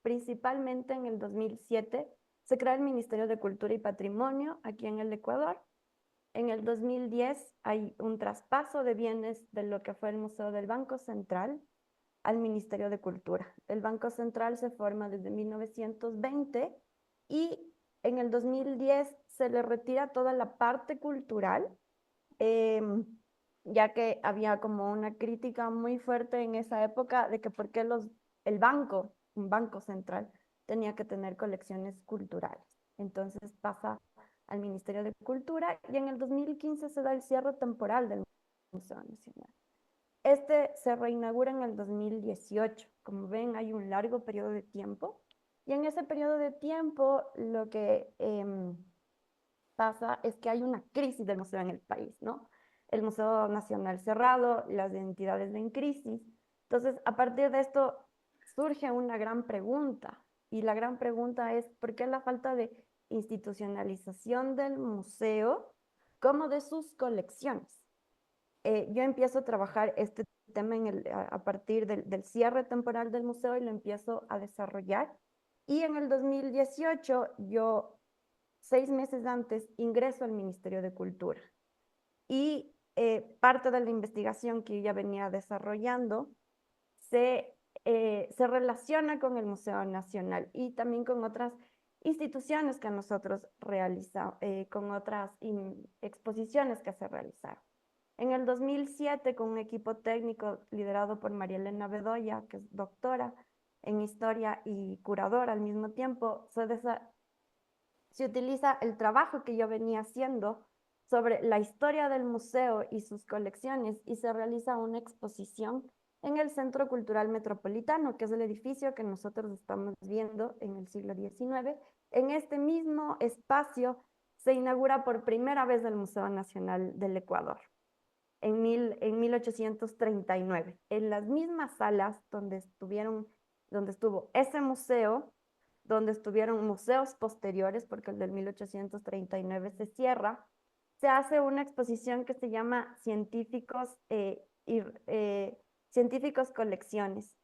Principalmente en el 2007 se crea el Ministerio de Cultura y Patrimonio aquí en el Ecuador. En el 2010 hay un traspaso de bienes de lo que fue el Museo del Banco Central al Ministerio de Cultura. El Banco Central se forma desde 1920 y en el 2010 se le retira toda la parte cultural, ya que había como una crítica muy fuerte en esa época de que por qué el banco, un banco central, tenía que tener colecciones culturales. Entonces pasa al Ministerio de Cultura y en el 2015 se da el cierre temporal del Museo Nacional. Este se reinaugura en el 2018. Como ven, hay un largo periodo de tiempo y en ese periodo de tiempo lo que pasa es que hay una crisis del museo en el país, ¿no? El Museo Nacional cerrado, las entidades en crisis. Entonces, a partir de esto surge una gran pregunta y la gran pregunta es ¿por qué la falta de institucionalización del museo como de sus colecciones? Yo empiezo a trabajar este tema a partir del cierre temporal del museo y lo empiezo a desarrollar. Y en el 2018 yo 6 meses antes ingreso al Ministerio de Cultura y parte de la investigación que yo ya venía desarrollando se relaciona con el Museo Nacional y también con otras instituciones que nosotros realizamos, con otras exposiciones que se realizaron. En el 2007, con un equipo técnico liderado por María Elena Bedoya, que es doctora en historia y curadora al mismo tiempo, se utiliza el trabajo que yo venía haciendo sobre la historia del museo y sus colecciones y se realiza una exposición en el Centro Cultural Metropolitano, que es el edificio que nosotros estamos viendo en el siglo XIX. En este mismo espacio se inaugura por primera vez el Museo Nacional del Ecuador, en 1839, en las mismas salas donde estuvo ese museo, donde estuvieron museos posteriores, porque el del 1839 se cierra, se hace una exposición que se llama Científicos Colecciones.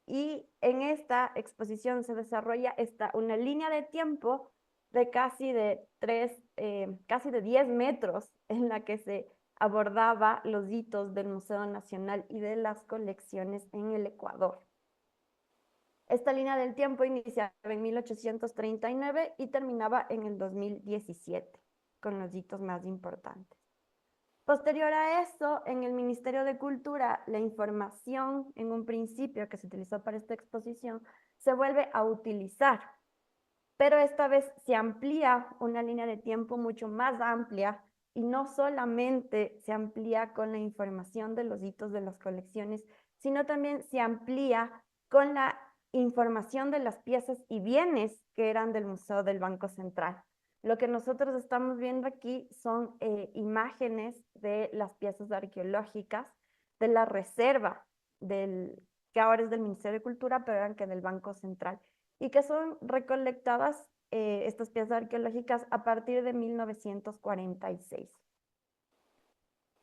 Y en esta exposición se desarrolla una línea de tiempo de casi de 10 metros en la que se abordaba los hitos del Museo Nacional y de las colecciones en el Ecuador. Esta línea del tiempo iniciaba en 1839 y terminaba en el 2017, con los hitos más importantes. Posterior a eso, en el Ministerio de Cultura, la información en un principio que se utilizó para esta exposición se vuelve a utilizar, pero esta vez se amplía una línea de tiempo mucho más amplia y no solamente se amplía con la información de los hitos de las colecciones, sino también se amplía con la información de las piezas y bienes que eran del Museo del Banco Central. Lo que nosotros estamos viendo aquí son imágenes de las piezas arqueológicas de la reserva que ahora es del Ministerio de Cultura, pero eran que del Banco Central, y que son recolectadas estas piezas arqueológicas a partir de 1946.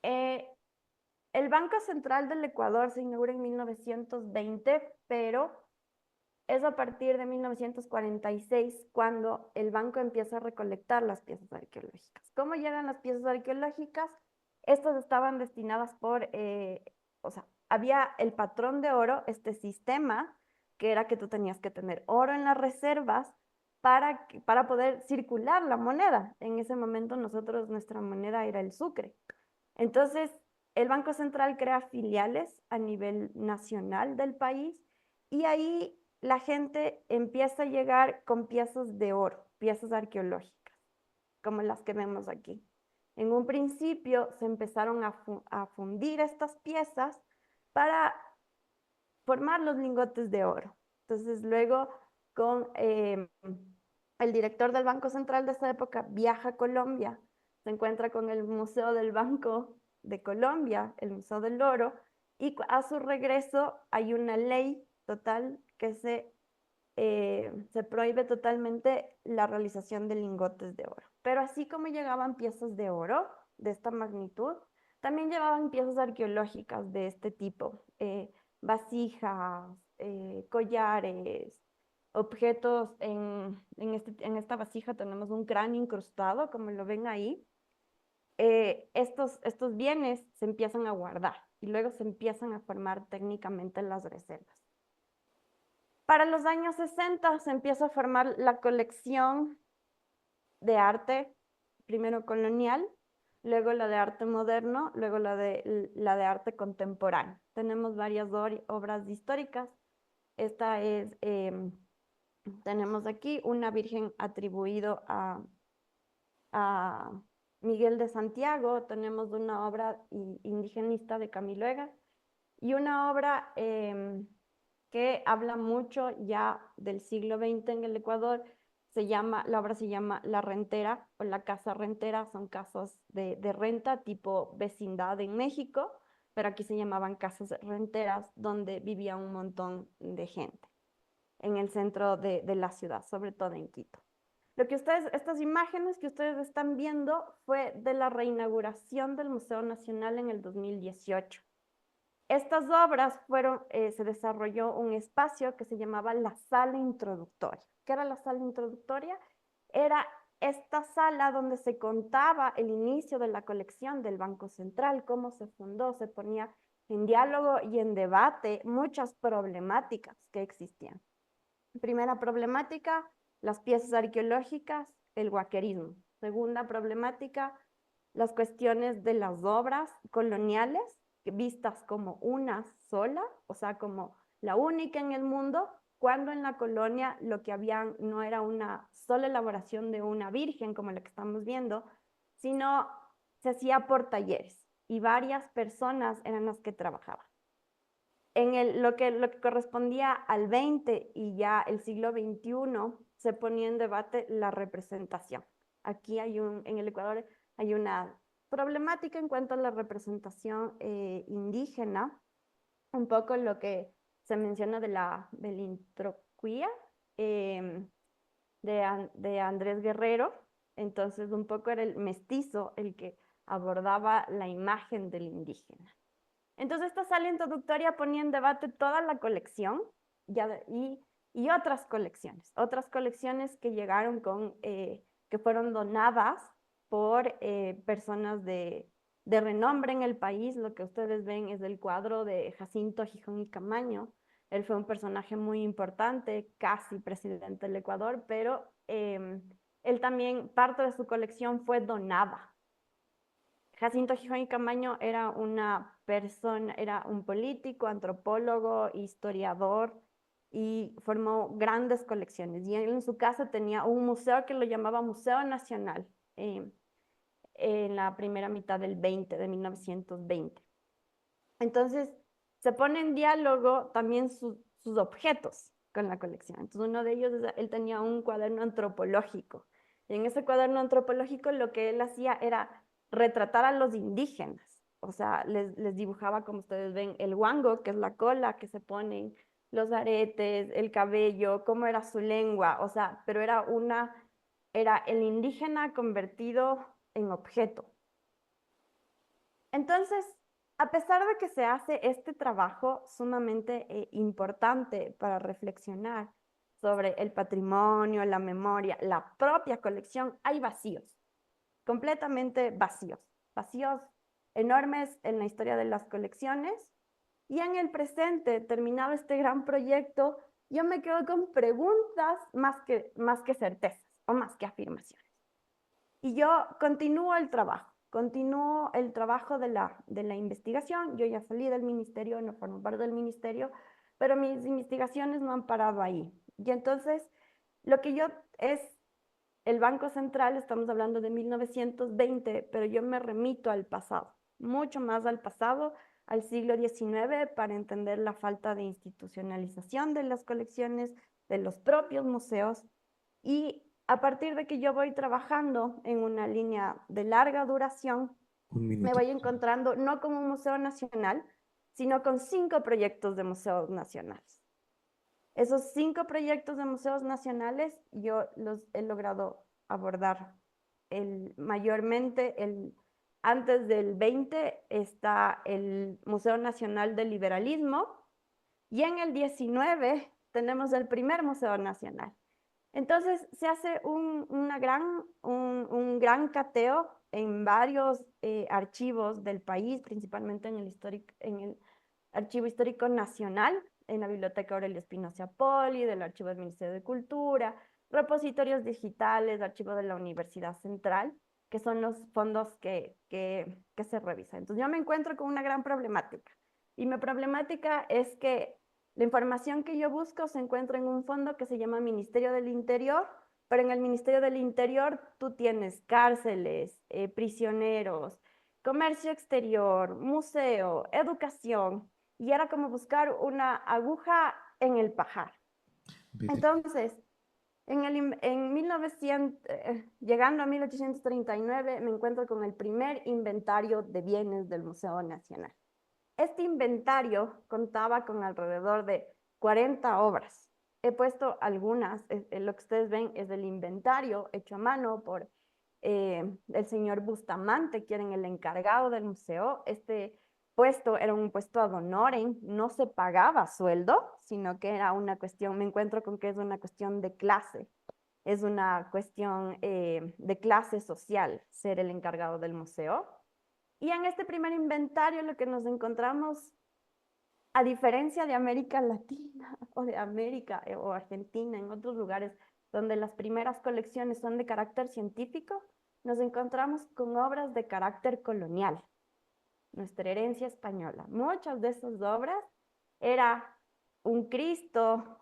El Banco Central del Ecuador se inaugura en 1920, pero es a partir de 1946 cuando el banco empieza a recolectar las piezas arqueológicas. ¿Cómo llegan las piezas arqueológicas? Estas estaban destinadas había el patrón de oro, este sistema, que era que tú tenías que tener oro en las reservas para poder circular la moneda. En ese momento nuestra moneda era el sucre. Entonces, el Banco Central crea filiales a nivel nacional del país y ahí la gente empieza a llegar con piezas de oro, piezas arqueológicas, como las que vemos aquí. En un principio se empezaron a fundir estas piezas para formar los lingotes de oro. Entonces luego con el director del Banco Central de esa época viaja a Colombia, se encuentra con el Museo del Banco de Colombia, el Museo del Oro, y a su regreso hay una ley total que se prohíbe totalmente la realización de lingotes de oro. Pero así como llegaban piezas de oro de esta magnitud, también llevaban piezas arqueológicas de este tipo, vasijas, collares, objetos. En esta vasija tenemos un cráneo incrustado, como lo ven ahí. Estos bienes se empiezan a guardar y luego se empiezan a formar técnicamente las reservas. Para los años 60 se empieza a formar la colección de arte, primero colonial, luego la de arte moderno, luego la de arte contemporáneo. Tenemos varias obras históricas. Esta es, tenemos aquí una virgen atribuido a Miguel de Santiago, tenemos una obra indigenista de Camilo Egas y una obra que habla mucho ya del siglo XX en el Ecuador. La obra se llama La Rentera o La Casa Rentera. Son casas de renta tipo vecindad en México, pero aquí se llamaban casas renteras donde vivía un montón de gente en el centro de la ciudad, sobre todo en Quito. Estas imágenes que ustedes están viendo fue de la reinauguración del Museo Nacional en el 2018. Estas obras se desarrolló un espacio que se llamaba la Sala Introductoria. ¿Qué era la Sala Introductoria? Era esta sala donde se contaba el inicio de la colección del Banco Central, cómo se fundó, se ponía en diálogo y en debate muchas problemáticas que existían. Primera problemática, las piezas arqueológicas, el huaquerismo. Segunda problemática, las cuestiones de las obras coloniales, vistas como una sola, o sea, como la única en el mundo, cuando en la colonia lo que habían no era una sola elaboración de una virgen, como la que estamos viendo, sino se hacía por talleres y varias personas eran las que trabajaban. Lo que correspondía al 20 y ya el siglo XXI, se ponía en debate la representación. Aquí en el Ecuador hay una problemática en cuanto a la representación indígena, un poco lo que se menciona del introcuía de Andrés Guerrero. Entonces, un poco era el mestizo el que abordaba la imagen del indígena. Entonces, esta sala introductoria ponía en debate toda la colección y otras colecciones que llegaron que fueron donadas por personas de renombre en el país. Lo que ustedes ven es el cuadro de Jacinto Gijón y Camaño. Él fue un personaje muy importante, casi presidente del Ecuador, pero él también, parte de su colección fue donada. Jacinto Gijón y Camaño era una persona, era un político, antropólogo, historiador, y formó grandes colecciones. Y él en su casa tenía un museo que lo llamaba Museo Nacional, en la primera mitad de 1920. Entonces, se pone en diálogo también sus objetos con la colección. Entonces, uno de ellos, él tenía un cuaderno antropológico. Y en ese cuaderno antropológico lo que él hacía era retratar a los indígenas. O sea, les dibujaba, como ustedes ven, el huango, que es la cola que se ponen, los aretes, el cabello, cómo era su lengua. O sea, pero era el indígena convertido en objeto. Entonces, a pesar de que se hace este trabajo sumamente importante para reflexionar sobre el patrimonio, la memoria, la propia colección, hay vacíos, completamente vacíos enormes en la historia de las colecciones. Y en el presente, terminado este gran proyecto, yo me quedo con preguntas más que certezas o más que afirmaciones. Y yo continúo el trabajo de la investigación. Yo ya salí del ministerio, no formo parte del ministerio, pero mis investigaciones no han parado ahí. Y entonces, lo que yo es el Banco Central, estamos hablando de 1920, pero yo me remito al pasado, mucho más al pasado, al siglo XIX, para entender la falta de institucionalización de las colecciones, de los propios museos. Y a partir de que yo voy trabajando en una línea de larga duración, me voy encontrando no con un museo nacional, sino con 5 proyectos de museos nacionales. Esos 5 proyectos de museos nacionales yo los he logrado abordar mayormente. Antes del 20 está el Museo Nacional del Liberalismo, y en el 19 tenemos el primer Museo Nacional. Entonces se hace un gran cateo en varios archivos del país, principalmente en el Archivo Histórico Nacional, en la Biblioteca Aurelio Espinosa Poli, del Archivo del Ministerio de Cultura, repositorios digitales, archivo de la Universidad Central, que son los fondos que se revisan. Entonces yo me encuentro con una gran problemática, y mi problemática es que la información que yo busco se encuentra en un fondo que se llama Ministerio del Interior, pero en el Ministerio del Interior tú tienes cárceles, prisioneros, comercio exterior, museo, educación, y era como buscar una aguja en el pajar. Entonces, llegando a 1839, me encuentro con el primer inventario de bienes del Museo Nacional. Este inventario contaba con alrededor de 40 obras. He puesto algunas, lo que ustedes ven es el inventario hecho a mano por el señor Bustamante, quien era el encargado del museo. Este puesto era un puesto ad honorem, no se pagaba sueldo, sino que era una cuestión, me encuentro con que es una cuestión de clase, es una cuestión de clase social ser el encargado del museo. Y en este primer inventario lo que nos encontramos, a diferencia de América Latina o de América o Argentina, en otros lugares donde las primeras colecciones son de carácter científico, nos encontramos con obras de carácter colonial, nuestra herencia española. Muchas de esas obras era un Cristo,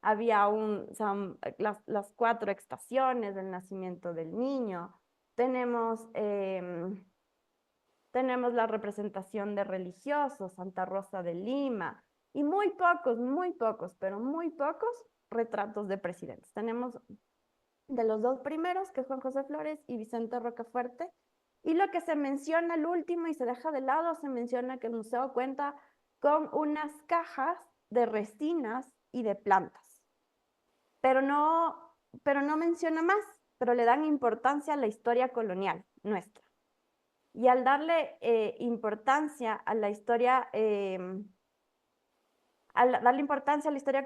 había las 4 estaciones del nacimiento del niño, tenemos la representación de religiosos, Santa Rosa de Lima, y muy pocos, pero muy pocos retratos de presidentes. Tenemos de los 2 primeros, que es Juan José Flores y Vicente Rocafuerte, y lo que se menciona, el último, y se deja de lado, se menciona que el museo cuenta con unas cajas de resinas y de plantas, pero no menciona más, pero le dan importancia a la historia colonial nuestra. Y al darle importancia a la historia,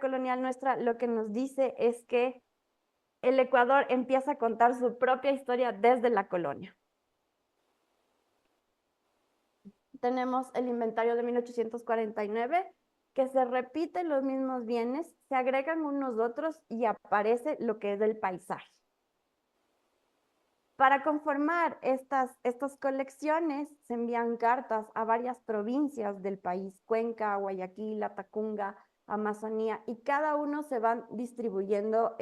colonial nuestra, lo que nos dice es que el Ecuador empieza a contar su propia historia desde la colonia. Tenemos el inventario de 1849, que se repiten los mismos bienes, se agregan unos otros y aparece lo que es el paisaje. Para conformar estas colecciones se envían cartas a varias provincias del país, Cuenca, Guayaquil, Latacunga, Amazonía, y cada uno se van distribuyendo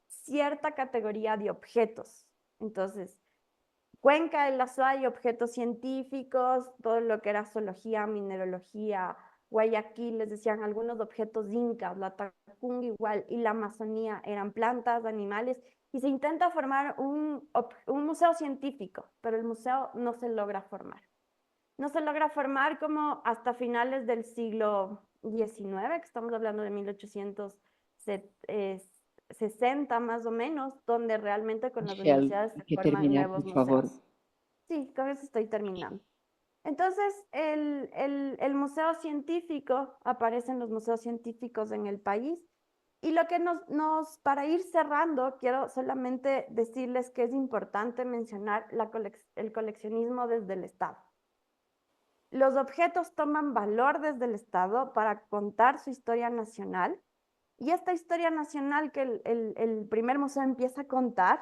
cierta categoría de objetos. Entonces, Cuenca, el Azuay, objetos científicos, todo lo que era zoología, mineralogía. Guayaquil, les decían algunos objetos incas, Latacunga igual, y la Amazonía eran plantas, animales, y se intenta formar un museo científico, pero el museo no se logra formar. No se logra formar como hasta finales del siglo XIX, que estamos hablando de 1860 más o menos, donde realmente con las universidades se forman nuevos museos. Sí, con eso estoy terminando. Entonces, el museo científico, aparecen los museos científicos en el país, y lo que para ir cerrando, quiero solamente decirles que es importante mencionar el coleccionismo desde el Estado. Los objetos toman valor desde el Estado para contar su historia nacional, y esta historia nacional que el primer museo empieza a contar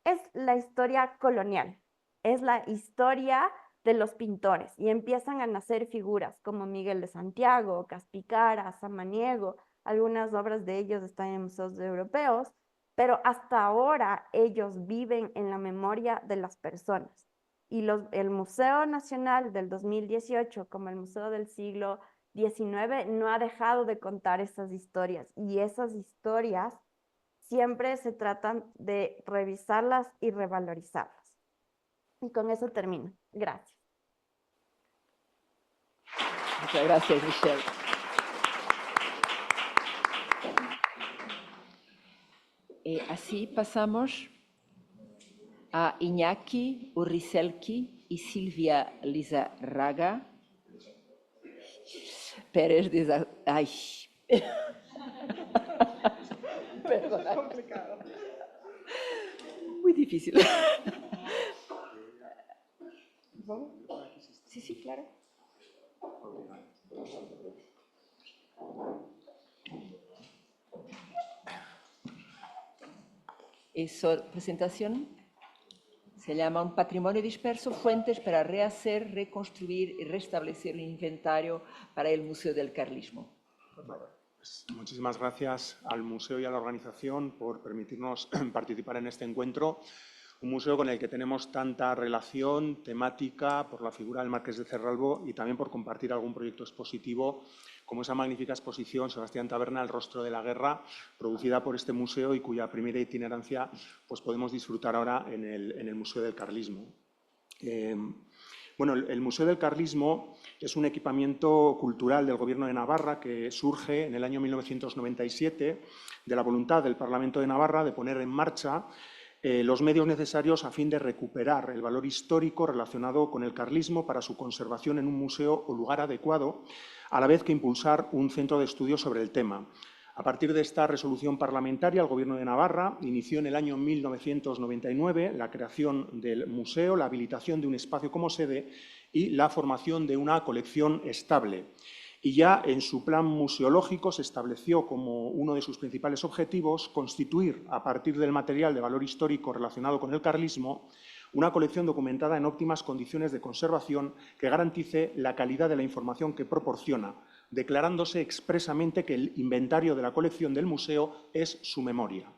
es la historia colonial, es la historia de los pintores, y empiezan a nacer figuras como Miguel de Santiago, Caspicara, Samaniego. Algunas obras de ellos están en museos europeos, pero hasta ahora ellos viven en la memoria de las personas. Y el Museo Nacional del 2018, como el Museo del siglo XIX, no ha dejado de contar esas historias, y esas historias siempre se tratan de revisarlas y revalorizarlas. Y con eso termino. Gracias. Muchas gracias, Michelle. Así pasamos a Iñaki Urriselki y Silvia Lizarraga Pérez de... Ay. Perdona. Es complicado. Muy difícil. Sí, sí, claro. Esa presentación se llama Un patrimonio disperso, fuentes para rehacer, reconstruir y restablecer el inventario para el Museo del Carlismo. Pues muchísimas gracias al museo y a la organización por permitirnos participar en este encuentro. Un museo con el que tenemos tanta relación temática por la figura del Marqués de Cerralbo y también por compartir algún proyecto expositivo como esa magnífica exposición Sebastián Taberna, El rostro de la guerra, producida por este museo y cuya primera itinerancia pues, podemos disfrutar ahora en el Museo del Carlismo. Bueno, el Museo del Carlismo es un equipamiento cultural del Gobierno de Navarra que surge en el año 1997 de la voluntad del Parlamento de Navarra de poner en marcha los medios necesarios a fin de recuperar el valor histórico relacionado con el carlismo para su conservación en un museo o lugar adecuado, a la vez que impulsar un centro de estudios sobre el tema. A partir de esta resolución parlamentaria, el Gobierno de Navarra inició en el año 1999 la creación del museo, la habilitación de un espacio como sede y la formación de una colección estable. Y ya en su plan museológico se estableció como uno de sus principales objetivos constituir, a partir del material de valor histórico relacionado con el carlismo, una colección documentada en óptimas condiciones de conservación que garantice la calidad de la información que proporciona, declarándose expresamente que el inventario de la colección del museo es su memoria.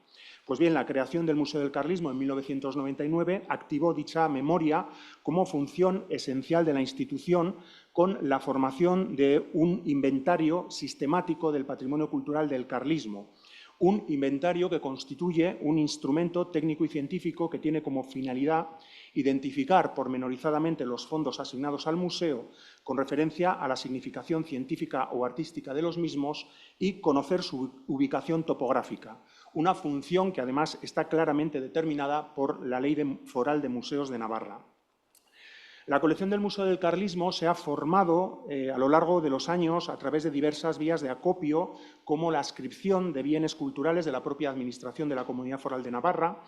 Pues bien, la creación del Museo del Carlismo en 1999 activó dicha memoria como función esencial de la institución con la formación de un inventario sistemático del patrimonio cultural del carlismo. Un inventario que constituye un instrumento técnico y científico que tiene como finalidad identificar pormenorizadamente los fondos asignados al museo con referencia a la significación científica o artística de los mismos y conocer su ubicación topográfica, una función que además está claramente determinada por la Ley Foral de Museos de Navarra. La colección del Museo del Carlismo se ha formado a lo largo de los años a través de diversas vías de acopio, como la adscripción de bienes culturales de la propia Administración de la Comunidad Foral de Navarra,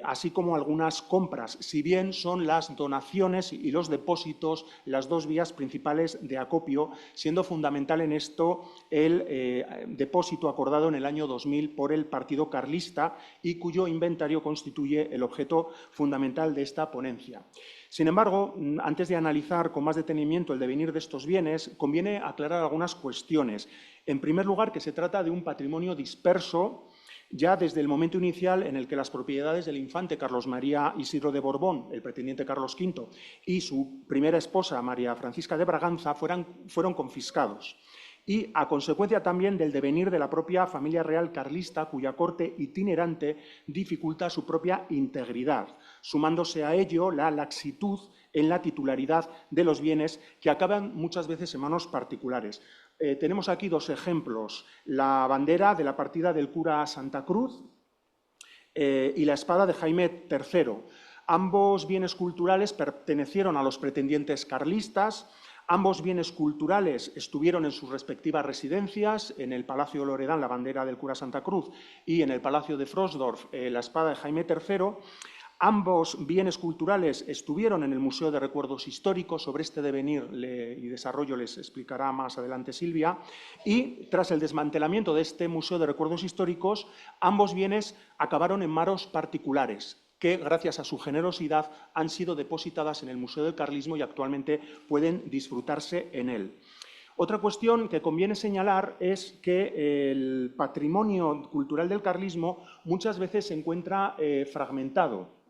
así como algunas compras, si bien son las donaciones y los depósitos las dos vías principales de acopio, siendo fundamental en esto el depósito acordado en el año 2000 por el Partido Carlista y cuyo inventario constituye el objeto fundamental de esta ponencia. Sin embargo, antes de analizar con más detenimiento el devenir de estos bienes, conviene aclarar algunas cuestiones. En primer lugar, que se trata de un patrimonio disperso ya desde el momento inicial en el que las propiedades del infante Carlos María Isidro de Borbón, el pretendiente Carlos V, y su primera esposa, María Francisca de Braganza, fueron confiscados. Y a consecuencia también del devenir de la propia familia real carlista, cuya corte itinerante dificulta su propia integridad, sumándose a ello la laxitud en la titularidad de los bienes que acaban muchas veces en manos particulares. Tenemos aquí dos ejemplos, la bandera de la partida del cura Santa Cruz y la espada de Jaime III. Ambos bienes culturales pertenecieron a los pretendientes carlistas. Ambos bienes culturales estuvieron en sus respectivas residencias, en el Palacio de Loredán, la bandera del cura Santa Cruz, y en el Palacio de Frosdorf, la espada de Jaime III. Ambos bienes culturales estuvieron en el Museo de Recuerdos Históricos. Sobre este devenir y desarrollo les explicará más adelante Silvia. Y tras el desmantelamiento de este Museo de Recuerdos Históricos, ambos bienes acabaron en manos particulares, que, gracias a su generosidad, han sido depositadas en el Museo del Carlismo y actualmente pueden disfrutarse en él. Otra cuestión que conviene señalar es que el patrimonio cultural del carlismo muchas veces se encuentra fragmentado.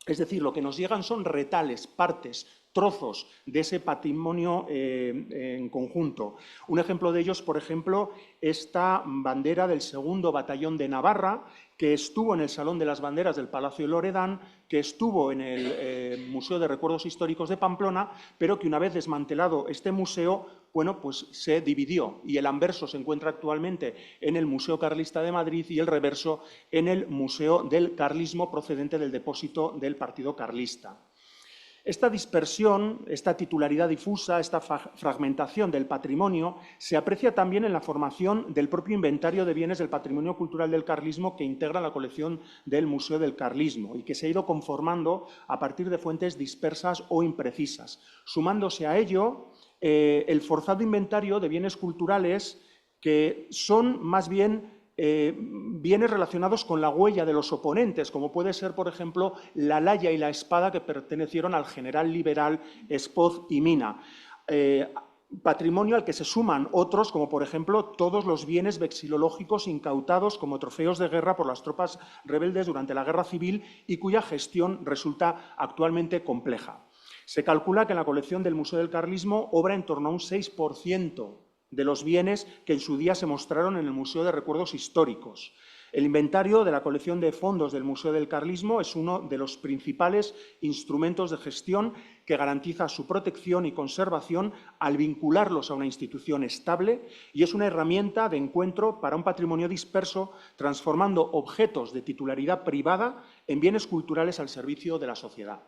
Es decir, lo que nos llegan son retales, partes, trozos de ese patrimonio en conjunto. Un ejemplo de ellos, por ejemplo, esta bandera del 2º Batallón de Navarra, que estuvo en el Salón de las Banderas del Palacio de Loredán, que estuvo en el Museo de Recuerdos Históricos de Pamplona, pero que una vez desmantelado este museo, bueno, pues se dividió y el anverso se encuentra actualmente en el Museo Carlista de Madrid y el reverso en el Museo del Carlismo procedente del depósito del Partido Carlista. Esta dispersión, esta titularidad difusa, esta fragmentación del patrimonio se aprecia también en la formación del propio inventario de bienes del patrimonio cultural del carlismo que integra la colección del Museo del Carlismo y que se ha ido conformando a partir de fuentes dispersas o imprecisas. Sumándose a ello, el forzado inventario de bienes culturales que son más bien bienes relacionados con la huella de los oponentes, como puede ser, por ejemplo, la laya y la espada que pertenecieron al general liberal Espoz y Mina. Patrimonio al que se suman otros, como por ejemplo todos los bienes vexilológicos incautados como trofeos de guerra por las tropas rebeldes durante la Guerra Civil y cuya gestión resulta actualmente compleja. Se calcula que en la colección del Museo del Carlismo obra en torno a un 6% de los bienes que en su día se mostraron en el Museo de Recuerdos Históricos. El inventario de la colección de fondos del Museo del Carlismo es uno de los principales instrumentos de gestión que garantiza su protección y conservación al vincularlos a una institución estable y es una herramienta de encuentro para un patrimonio disperso, transformando objetos de titularidad privada en bienes culturales al servicio de la sociedad.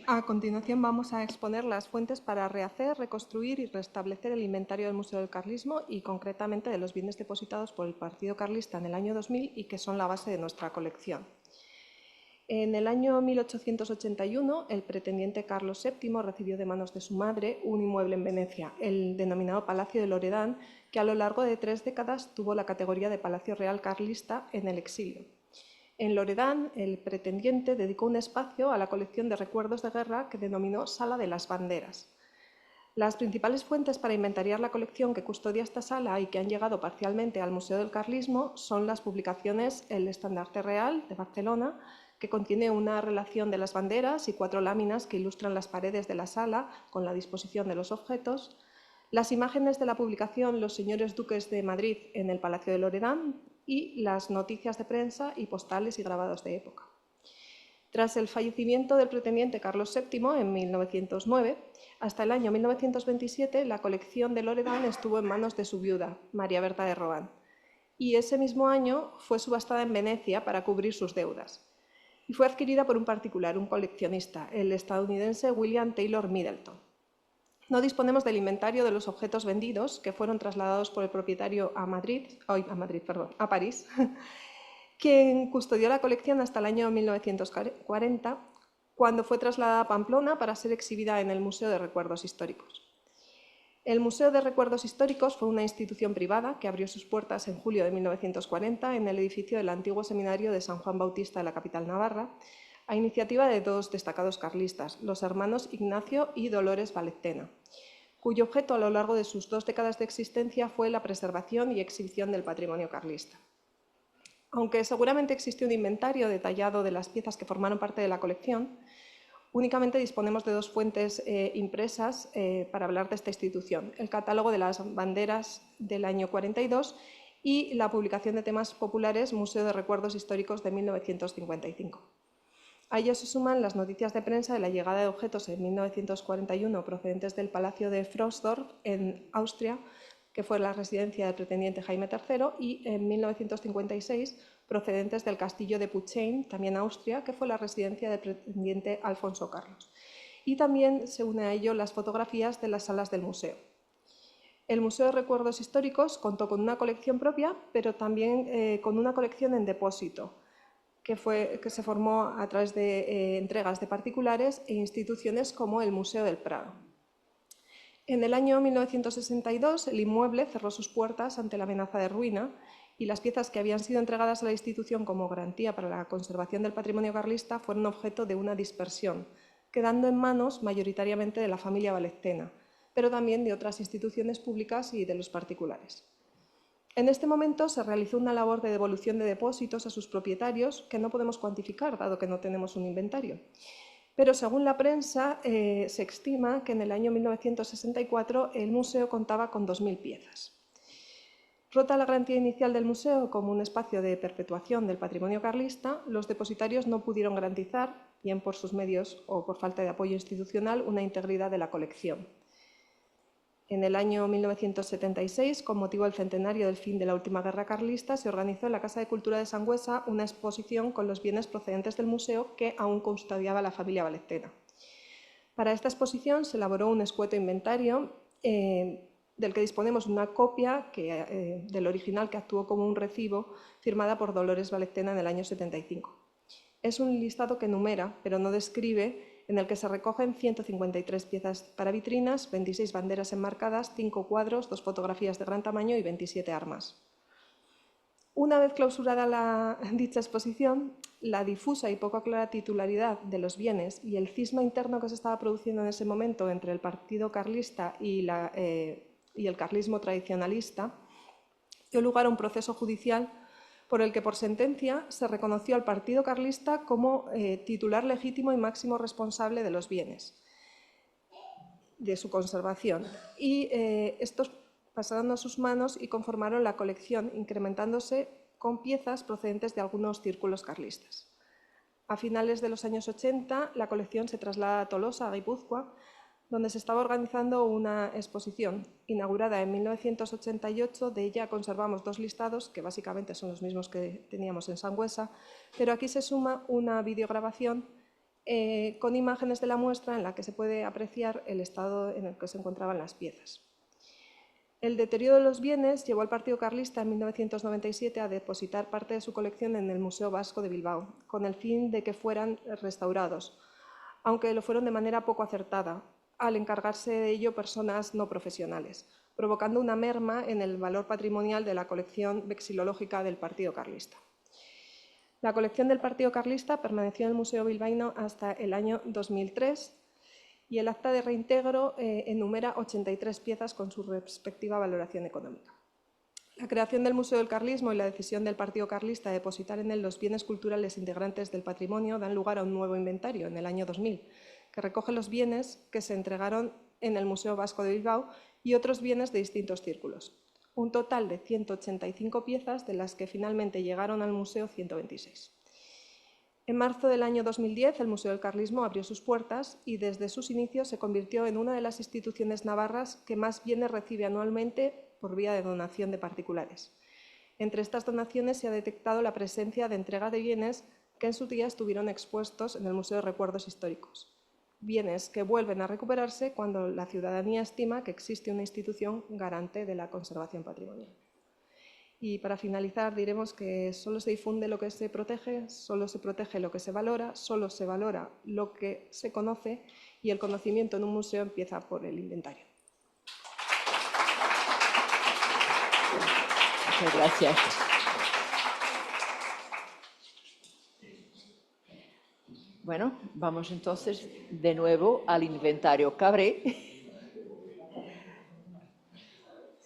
a continuación vamos a exponer las fuentes para rehacer, reconstruir y restablecer el inventario del Museo del Carlismo y concretamente de los bienes depositados por el Partido Carlista en el año 2000 y que son la base de nuestra colección. En el año 1881, el pretendiente Carlos VII recibió de manos de su madre un inmueble en Venecia, el denominado Palacio de Loredán, que a lo largo de 3 décadas tuvo la categoría de Palacio Real Carlista en el exilio. En Loredán, el pretendiente dedicó un espacio a la colección de recuerdos de guerra que denominó Sala de las Banderas. Las principales fuentes para inventariar la colección que custodia esta sala y que han llegado parcialmente al Museo del Carlismo son las publicaciones El Estandarte Real de Barcelona, que contiene una relación de las banderas y 4 láminas que ilustran las paredes de la sala con la disposición de los objetos, las imágenes de la publicación Los señores duques de Madrid en el Palacio de Loredán y las noticias de prensa y postales y grabados de época. Tras el fallecimiento del pretendiente Carlos VII en 1909, hasta el año 1927 la colección de Loredán estuvo en manos de su viuda, María Berta de Rohan, y ese mismo año fue subastada en Venecia para cubrir sus deudas. Y fue adquirida por un particular, un coleccionista, el estadounidense William Taylor Middleton. No disponemos del inventario de los objetos vendidos que fueron trasladados por el propietario a París, quien custodió la colección hasta el año 1940, cuando fue trasladada a Pamplona para ser exhibida en el Museo de Recuerdos Históricos. El Museo de Recuerdos Históricos fue una institución privada que abrió sus puertas en julio de 1940 en el edificio del antiguo seminario de San Juan Bautista de la capital navarra, a iniciativa de 2 destacados carlistas, los hermanos Ignacio y Dolores Vallecena, cuyo objeto a lo largo de sus 2 décadas de existencia fue la preservación y exhibición del patrimonio carlista. Aunque seguramente existe un inventario detallado de las piezas que formaron parte de la colección, únicamente disponemos de 2 fuentes impresas para hablar de esta institución, el catálogo de las banderas del año 42 y la publicación de temas populares Museo de Recuerdos Históricos de 1955. A ello se suman las noticias de prensa de la llegada de objetos en 1941 procedentes del Palacio de Frosdorf en Austria, que fue la residencia del pretendiente Jaime III, y en 1956 procedentes del castillo de Puchheim, también Austria, que fue la residencia del pretendiente Alfonso Carlos. Y también se une a ello las fotografías de las salas del museo. El Museo de Recuerdos Históricos contó con una colección propia, pero también con una colección en depósito, que se formó a través de entregas de particulares e instituciones como el Museo del Prado. En el año 1962, el inmueble cerró sus puertas ante la amenaza de ruina y las piezas que habían sido entregadas a la institución como garantía para la conservación del patrimonio carlista fueron objeto de una dispersión, quedando en manos mayoritariamente de la familia Vallecena, pero también de otras instituciones públicas y de los particulares. En este momento se realizó una labor de devolución de depósitos a sus propietarios que no podemos cuantificar, dado que no tenemos un inventario. Pero según la prensa, se estima que en el año 1964 el museo contaba con 2.000 piezas. Rota la garantía inicial del museo como un espacio de perpetuación del patrimonio carlista, los depositarios no pudieron garantizar, bien por sus medios o por falta de apoyo institucional, una integridad de la colección. En el año 1976, con motivo del centenario del fin de la última guerra carlista, se organizó en la Casa de Cultura de Sangüesa una exposición con los bienes procedentes del museo que aún custodiaba la familia Vallecena. Para esta exposición se elaboró un escueto inventario del que disponemos una copia del original que actuó como un recibo firmada por Dolores Vallecena en el año 75. Es un listado que enumera, pero no describe, en el que se recogen 153 piezas para vitrinas, 26 banderas enmarcadas, 5 cuadros, 2 fotografías de gran tamaño y 27 armas. Una vez clausurada dicha exposición, la difusa y poco clara titularidad de los bienes y el cisma interno que se estaba produciendo en ese momento entre el partido carlista y el carlismo tradicionalista dio lugar a un proceso judicial por el que por sentencia se reconoció al partido carlista como titular legítimo y máximo responsable de los bienes, de su conservación. Y estos pasaron a sus manos y conformaron la colección, incrementándose con piezas procedentes de algunos círculos carlistas. A finales de los años 80, la colección se traslada a Tolosa, a Guipúzcoa, donde se estaba organizando una exposición. Inaugurada en 1988, de ella conservamos 2 listados, que básicamente son los mismos que teníamos en Sangüesa, pero aquí se suma una videograbación con imágenes de la muestra en la que se puede apreciar el estado en el que se encontraban las piezas. El deterioro de los bienes llevó al Partido Carlista en 1997 a depositar parte de su colección en el Museo Vasco de Bilbao, con el fin de que fueran restaurados, aunque lo fueron de manera poco acertada, al encargarse de ello personas no profesionales, provocando una merma en el valor patrimonial de la colección vexilológica del Partido Carlista. La colección del Partido Carlista permaneció en el Museo Bilbaíno hasta el año 2003 y el acta de reintegro enumera 83 piezas con su respectiva valoración económica. La creación del Museo del Carlismo y la decisión del Partido Carlista de depositar en él los bienes culturales integrantes del patrimonio dan lugar a un nuevo inventario en el año 2000, que recoge los bienes que se entregaron en el Museo Vasco de Bilbao y otros bienes de distintos círculos. Un total de 185 piezas, de las que finalmente llegaron al museo 126. En marzo del año 2010, el Museo del Carlismo abrió sus puertas y desde sus inicios se convirtió en una de las instituciones navarras que más bienes recibe anualmente por vía de donación de particulares. Entre estas donaciones se ha detectado la presencia de entrega de bienes que en su día estuvieron expuestos en el Museo de Recuerdos Históricos. Bienes que vuelven a recuperarse cuando la ciudadanía estima que existe una institución garante de la conservación patrimonial. Y para finalizar diremos que solo se difunde lo que se protege, solo se protege lo que se valora, solo se valora lo que se conoce y el conocimiento en un museo empieza por el inventario. Muchas gracias. Bueno, vamos entonces de nuevo al inventario Cabré.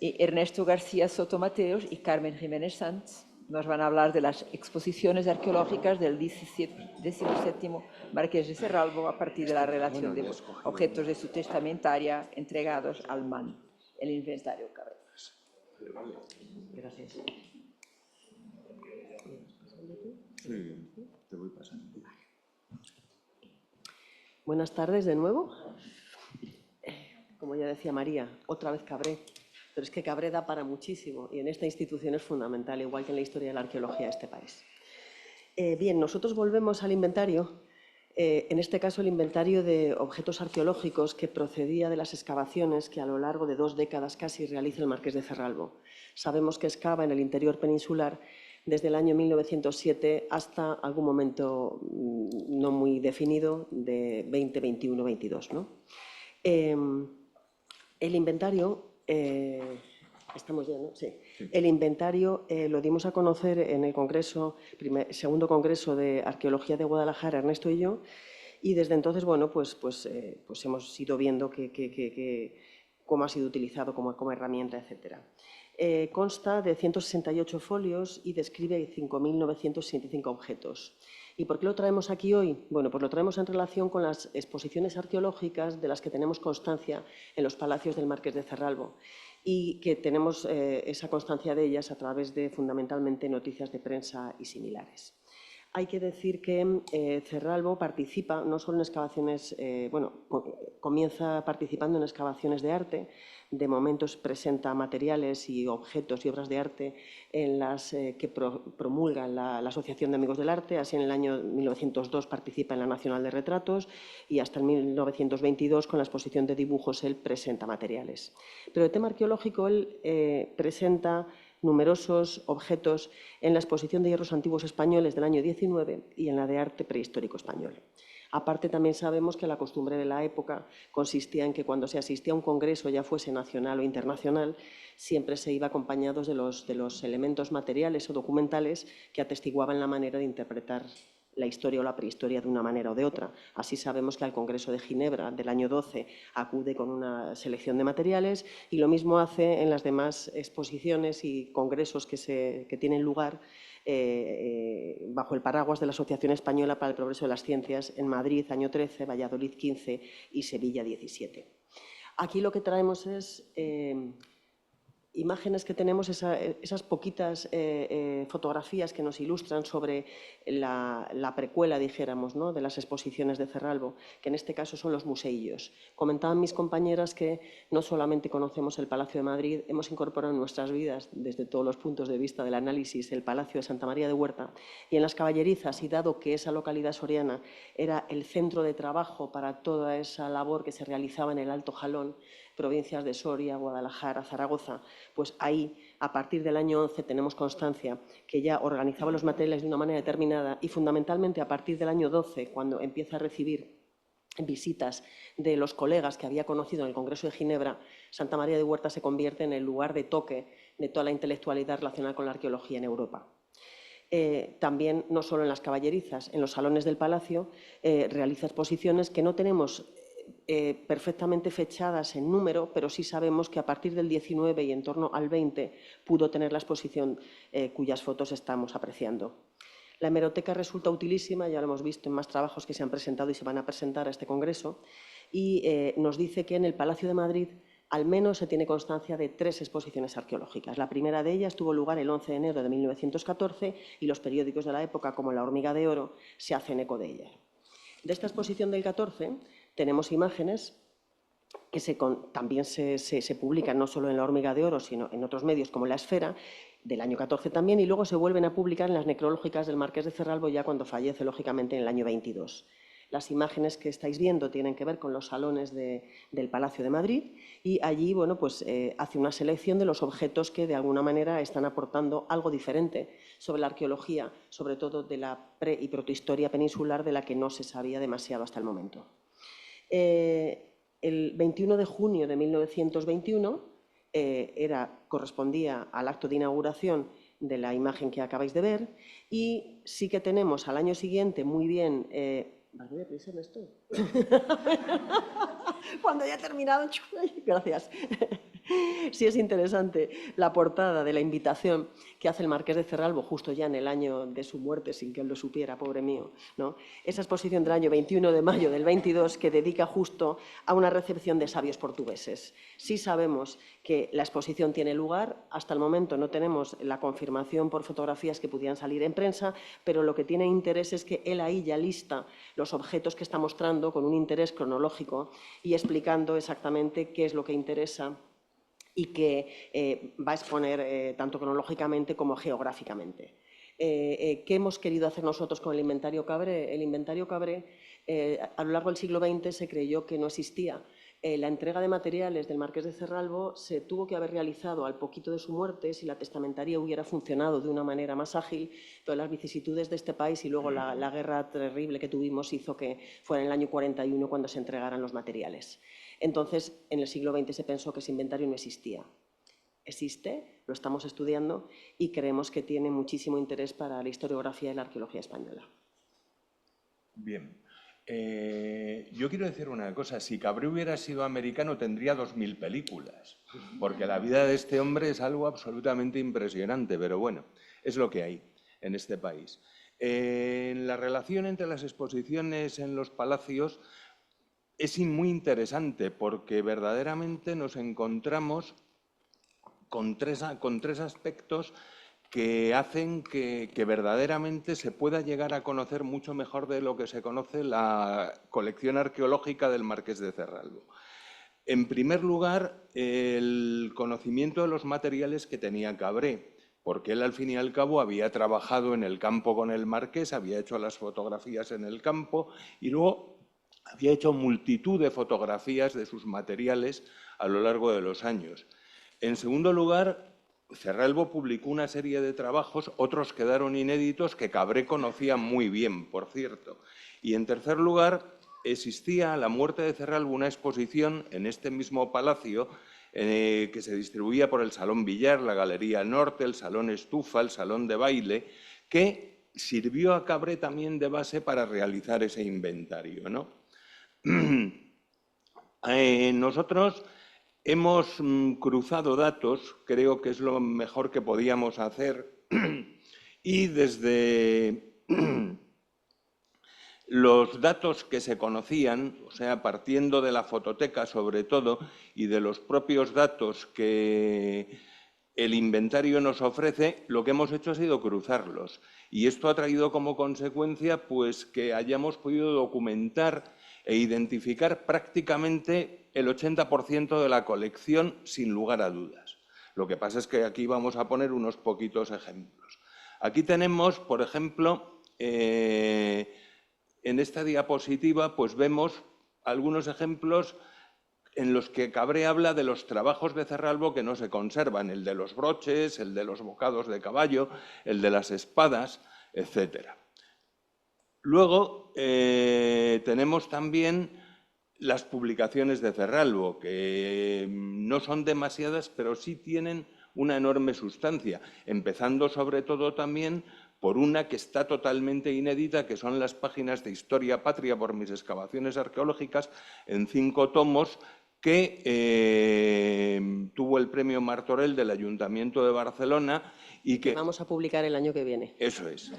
Y Ernesto García Soto Mateos y Carmen Jiménez Sanz nos van a hablar de las exposiciones arqueológicas del 17º Marqués de Cerralbo a partir de la relación de objetos de su testamentaria entregados al MAN, el inventario Cabré. Gracias. Sí, te voy pasando. Buenas tardes de nuevo. Como ya decía María, otra vez Cabré. Pero es que Cabré da para muchísimo y en esta institución es fundamental, igual que en la historia de la arqueología de este país. Bien, nosotros volvemos al inventario, en este caso el inventario de objetos arqueológicos que procedía de las excavaciones que a lo largo de 2 décadas casi realiza el Marqués de Cerralbo. Sabemos que excava en el interior peninsular desde el año 1907 hasta algún momento no muy definido de 20, 21, 22, ¿no? El inventario... ¿Estamos ya, no? Sí. El inventario lo dimos a conocer en el segundo congreso de Arqueología de Guadalajara, Ernesto y yo, y desde entonces, bueno, pues hemos ido viendo cómo ha sido utilizado como herramienta, etcétera. Consta de 168 folios y describe 5.965 objetos. ¿Y por qué lo traemos aquí hoy? Bueno, pues lo traemos en relación con las exposiciones arqueológicas de las que tenemos constancia en los palacios del Marqués de Cerralbo y que tenemos esa constancia de ellas a través de, fundamentalmente, noticias de prensa y similares. Hay que decir que Cerralbo participa no solo en excavaciones, comienza participando en excavaciones de arte. De momento presenta materiales y objetos y obras de arte en las que promulga la Asociación de Amigos del Arte. Así, en el año 1902 participa en la Nacional de Retratos y hasta el 1922, con la exposición de dibujos, él presenta materiales. Pero de tema arqueológico, él presenta numerosos objetos en la exposición de hierros antiguos españoles del año 19 y en la de arte prehistórico español. Aparte, también sabemos que la costumbre de la época consistía en que cuando se asistía a un congreso, ya fuese nacional o internacional, siempre se iba acompañados de los elementos materiales o documentales que atestiguaban la manera de interpretar la historia o la prehistoria de una manera o de otra. Así sabemos que al Congreso de Ginebra del año 12 acude con una selección de materiales y lo mismo hace en las demás exposiciones y congresos que tienen lugar bajo el paraguas de la Asociación Española para el Progreso de las Ciencias en Madrid, año 13, Valladolid 15 y Sevilla 17. Aquí lo que traemos es imágenes que tenemos, esas poquitas fotografías que nos ilustran sobre la precuela, dijéramos, ¿no?, de las exposiciones de Cerralbo, que en este caso son los museillos. Comentaban mis compañeras que no solamente conocemos el Palacio de Madrid, hemos incorporado en nuestras vidas, desde todos los puntos de vista del análisis, el Palacio de Santa María de Huerta, y en las Caballerizas, y dado que esa localidad soriana era el centro de trabajo para toda esa labor que se realizaba en el Alto Jalón, provincias de Soria, Guadalajara, Zaragoza, pues ahí, a partir del año 11, tenemos constancia que ya organizaba los materiales de una manera determinada y fundamentalmente a partir del año 12, cuando empieza a recibir visitas de los colegas que había conocido en el Congreso de Ginebra, Santa María de Huerta se convierte en el lugar de toque de toda la intelectualidad relacionada con la arqueología en Europa. También, no solo en las caballerizas, en los salones del Palacio, realiza exposiciones que no tenemos perfectamente fechadas en número, pero sí sabemos que a partir del 19 y en torno al 20 pudo tener la exposición cuyas fotos estamos apreciando. La hemeroteca resulta utilísima, ya lo hemos visto en más trabajos que se han presentado y se van a presentar a este congreso, y nos dice que en el Palacio de Madrid al menos se tiene constancia de 3 exposiciones arqueológicas. La primera de ellas tuvo lugar el 11 de enero de 1914 y los periódicos de la época, como La Hormiga de Oro, se hacen eco de ella. De esta exposición del 14 tenemos imágenes que también se publican no solo en La Hormiga de Oro, sino en otros medios como La Esfera, del año 14 también, y luego se vuelven a publicar en las necrológicas del Marqués de Cerralbo ya cuando fallece, lógicamente, en el año 22. Las imágenes que estáis viendo tienen que ver con los salones del Palacio de Madrid y allí, bueno, pues, hace una selección de los objetos que de alguna manera están aportando algo diferente sobre la arqueología, sobre todo de la pre- y protohistoria peninsular, de la que no se sabía demasiado hasta el momento. El 21 de junio de 1921 correspondía al acto de inauguración de la imagen que acabáis de ver y sí que tenemos al año siguiente muy bien... ¿Vas muy deprisa en esto? Cuando ya he terminado... Gracias. Sí es interesante la portada de la invitación que hace el Marqués de Cerralbo justo ya en el año de su muerte, sin que él lo supiera, pobre mío, ¿no? Esa exposición del año 21 de mayo del 22 que dedica justo a una recepción de sabios portugueses. Sí sabemos que la exposición tiene lugar, hasta el momento no tenemos la confirmación por fotografías que pudieran salir en prensa, pero lo que tiene interés es que él ahí ya lista los objetos que está mostrando con un interés cronológico y explicando exactamente qué es lo que interesa y que va a exponer tanto cronológicamente como geográficamente. ¿Qué hemos querido hacer nosotros con el inventario Cabré? El inventario Cabré, a lo largo del siglo XX se creyó que no existía. La entrega de materiales del Marqués de Cerralbo se tuvo que haber realizado al poquito de su muerte si la testamentaría hubiera funcionado de una manera más ágil, pero las vicisitudes de este país y luego la guerra terrible que tuvimos hizo que fuera en el año 41 cuando se entregaran los materiales. Entonces, en el siglo XX se pensó que ese inventario no existía. Existe, lo estamos estudiando y creemos que tiene muchísimo interés para la historiografía y la arqueología española. Bien. Yo quiero decir una cosa. Si Cabré hubiera sido americano, tendría 2000 películas, porque la vida de este hombre es algo absolutamente impresionante, pero bueno, es lo que hay en este país. La relación entre las exposiciones en los palacios es muy interesante porque verdaderamente nos encontramos con tres aspectos que hacen que verdaderamente se pueda llegar a conocer mucho mejor de lo que se conoce la colección arqueológica del Marqués de Cerralbo. En primer lugar, el conocimiento de los materiales que tenía Cabré, porque él al fin y al cabo había trabajado en el campo con el Marqués, había hecho las fotografías en el campo y luego había hecho multitud de fotografías de sus materiales a lo largo de los años. En segundo lugar, Cerralbo publicó una serie de trabajos, otros quedaron inéditos, que Cabré conocía muy bien, por cierto. Y en tercer lugar, existía a la muerte de Cerralbo una exposición en este mismo palacio que se distribuía por el Salón Villar, la Galería Norte, el Salón Estufa, el Salón de Baile, que sirvió a Cabré también de base para realizar ese inventario, ¿no? Nosotros hemos cruzado datos, creo que es lo mejor que podíamos hacer, y desde los datos que se conocían, o sea, partiendo de la fototeca sobre todo, y de los propios datos que el inventario nos ofrece, lo que hemos hecho ha sido cruzarlos. Y esto ha traído como consecuencia pues, que hayamos podido documentar e identificar prácticamente el 80% de la colección sin lugar a dudas. Lo que pasa es que aquí vamos a poner unos poquitos ejemplos. Aquí tenemos, por ejemplo, en esta diapositiva pues vemos algunos ejemplos en los que Cabré habla de los trabajos de Cerralbo que no se conservan, el de los broches, el de los bocados de caballo, el de las espadas, etc. Luego tenemos también las publicaciones de Cerralbo, que no son demasiadas, pero sí tienen una enorme sustancia, empezando sobre todo también por una que está totalmente inédita, que son las páginas de Historia Patria por mis excavaciones arqueológicas, en 5 tomos, que tuvo el premio Martorell del Ayuntamiento de Barcelona y que... Vamos a publicar el año que viene. Eso es,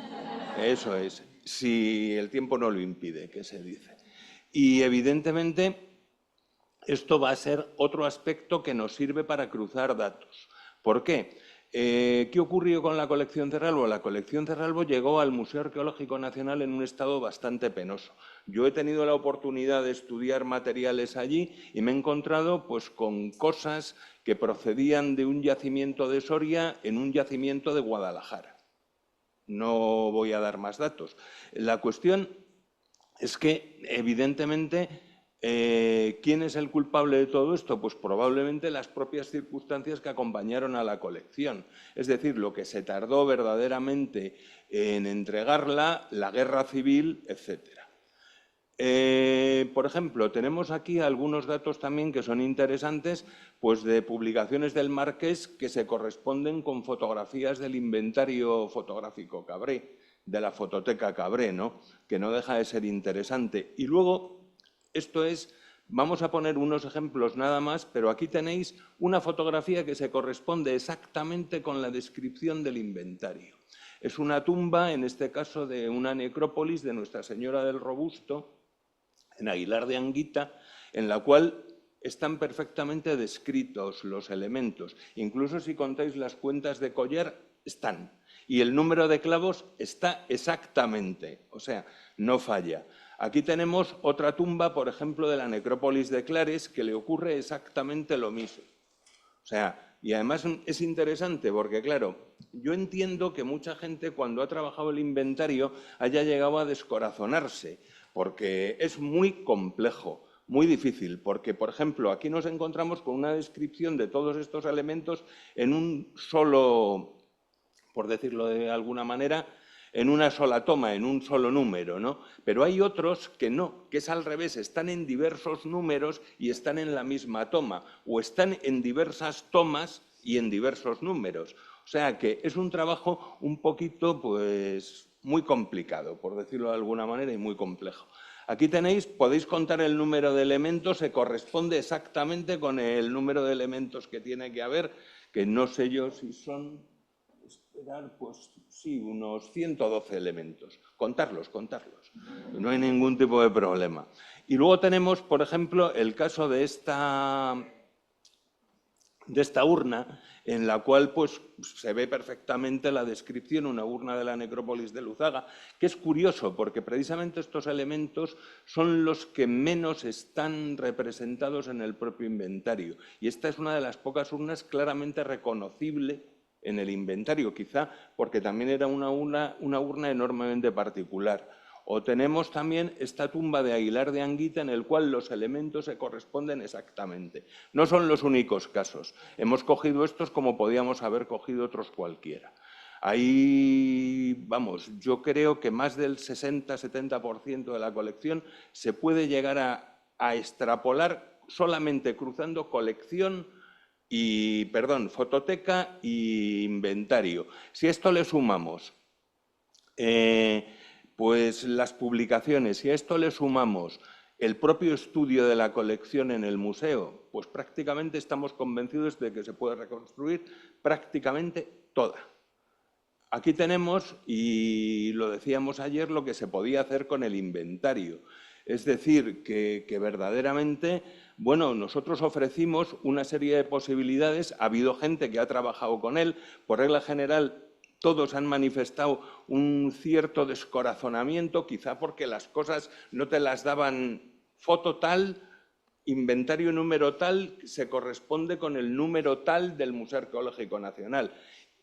si el tiempo no lo impide, que se dice. Y evidentemente esto va a ser otro aspecto que nos sirve para cruzar datos. ¿Por qué? ¿Qué ocurrió con la colección Cerralbo? La colección Cerralbo llegó al Museo Arqueológico Nacional en un estado bastante penoso. Yo he tenido la oportunidad de estudiar materiales allí y me he encontrado pues, con cosas que procedían de un yacimiento de Soria en un yacimiento de Guadalajara. No voy a dar más datos. La cuestión es que, evidentemente, ¿quién es el culpable de todo esto? Pues probablemente las propias circunstancias que acompañaron a la colección. Es decir, lo que se tardó verdaderamente en entregarla, la guerra civil, etc. Por ejemplo, tenemos aquí algunos datos también que son interesantes, pues de publicaciones del Marqués que se corresponden con fotografías del inventario fotográfico Cabré, de la fototeca Cabré, ¿no? Que no deja de ser interesante. Y luego, esto es, vamos a poner unos ejemplos nada más, pero aquí tenéis una fotografía que se corresponde exactamente con la descripción del inventario. Es una tumba, en este caso de una necrópolis de Nuestra Señora del Robusto, en Aguilar de Anguita, en la cual están perfectamente descritos los elementos. Incluso si contáis las cuentas de collar, están. Y el número de clavos está exactamente, o sea, no falla. Aquí tenemos otra tumba, por ejemplo, de la necrópolis de Clares, que le ocurre exactamente lo mismo. O sea, y además es interesante porque, claro, yo entiendo que mucha gente cuando ha trabajado el inventario haya llegado a descorazonarse, porque es muy complejo, muy difícil, porque, por ejemplo, aquí nos encontramos con una descripción de todos estos elementos en un solo, por decirlo de alguna manera, en una sola toma, en un solo número, ¿no? Pero hay otros que no, que es al revés, están en diversos números y están en la misma toma, o están en diversas tomas y en diversos números. O sea que es un trabajo un poquito, pues, muy complicado, por decirlo de alguna manera, y muy complejo. Aquí tenéis, podéis contar el número de elementos, se corresponde exactamente con el número de elementos que tiene que haber, que no sé yo si son... pues sí, unos 112 elementos. Contarlos. No hay ningún tipo de problema. Y luego tenemos, por ejemplo, el caso de esta urna, en la cual pues, se ve perfectamente la descripción, una urna de la necrópolis de Luzaga, que es curioso porque precisamente estos elementos son los que menos están representados en el propio inventario. Y esta es una de las pocas urnas claramente reconocible en el inventario, quizá porque también era una urna enormemente particular. O tenemos también esta tumba de Aguilar de Anguita en el cual los elementos se corresponden exactamente. No son los únicos casos. Hemos cogido estos como podíamos haber cogido otros cualquiera. Ahí, vamos, yo creo que más del 60-70% de la colección se puede llegar a extrapolar solamente cruzando colección fototeca y inventario. Si a esto le sumamos pues las publicaciones, si a esto le sumamos el propio estudio de la colección en el museo, pues prácticamente estamos convencidos de que se puede reconstruir prácticamente toda. Aquí tenemos, y lo decíamos ayer, lo que se podía hacer con el inventario. Es decir, que verdaderamente, Bueno, nosotros ofrecimos una serie de posibilidades, ha habido gente que ha trabajado con él, por regla general todos han manifestado un cierto descorazonamiento, quizá porque las cosas no te las daban foto tal, inventario número tal, se corresponde con el número tal del Museo Arqueológico Nacional.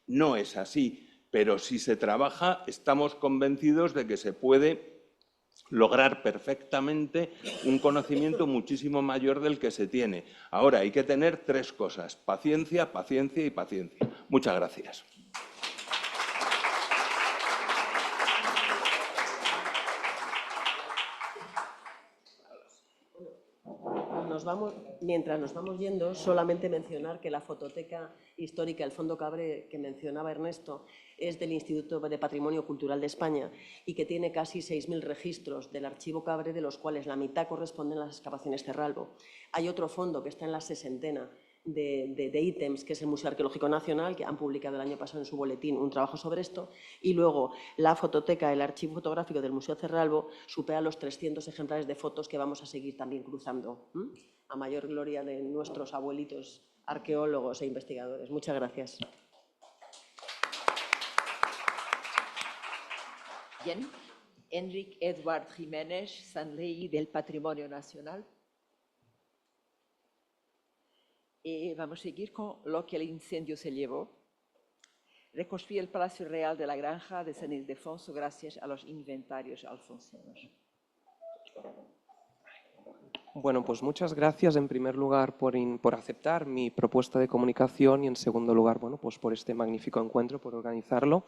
No es así, pero si se trabaja, estamos convencidos de que se puede lograr perfectamente un conocimiento muchísimo mayor del que se tiene. Ahora, hay que tener tres cosas: paciencia, paciencia y paciencia. Muchas gracias. Mientras nos vamos yendo, solamente mencionar que la fototeca histórica, el Fondo Cabré, que mencionaba Ernesto, es del Instituto de Patrimonio Cultural de España y que tiene casi 6.000 registros del archivo Cabré, de los cuales la mitad corresponden a las excavaciones Cerralbo. Hay otro fondo que está en la 60 de ítems, que es el Museo Arqueológico Nacional, que han publicado el año pasado en su boletín un trabajo sobre esto, y luego la fototeca, el archivo fotográfico del Museo Cerralbo, supera los 300 ejemplares de fotos que vamos a seguir también cruzando, a mayor gloria de nuestros abuelitos arqueólogos e investigadores. Muchas gracias. Bien, Enrique Edward Jiménez Sanley, del Patrimonio Nacional. Y vamos a seguir con lo que el incendio se llevó. Reconstruir el Palacio Real de la Granja de San Ildefonso gracias a los inventarios alfonsinos. Bueno, pues muchas gracias en primer lugar por aceptar mi propuesta de comunicación y en segundo lugar, bueno, pues por este magnífico encuentro, por organizarlo.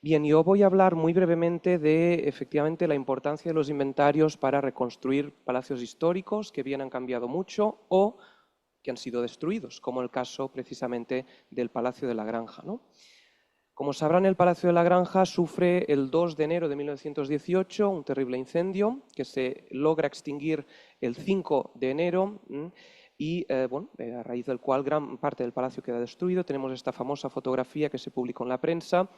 Bien, yo voy a hablar muy brevemente de, efectivamente, la importancia de los inventarios para reconstruir palacios históricos que bien han cambiado mucho o que han sido destruidos, como el caso precisamente del Palacio de la Granja, ¿no? Como sabrán, el Palacio de la Granja sufre el 2 de enero de 1918 un terrible incendio que se logra extinguir el 5 de enero y bueno, a raíz del cual gran parte del palacio queda destruido. Tenemos esta famosa fotografía que se publicó en la prensa.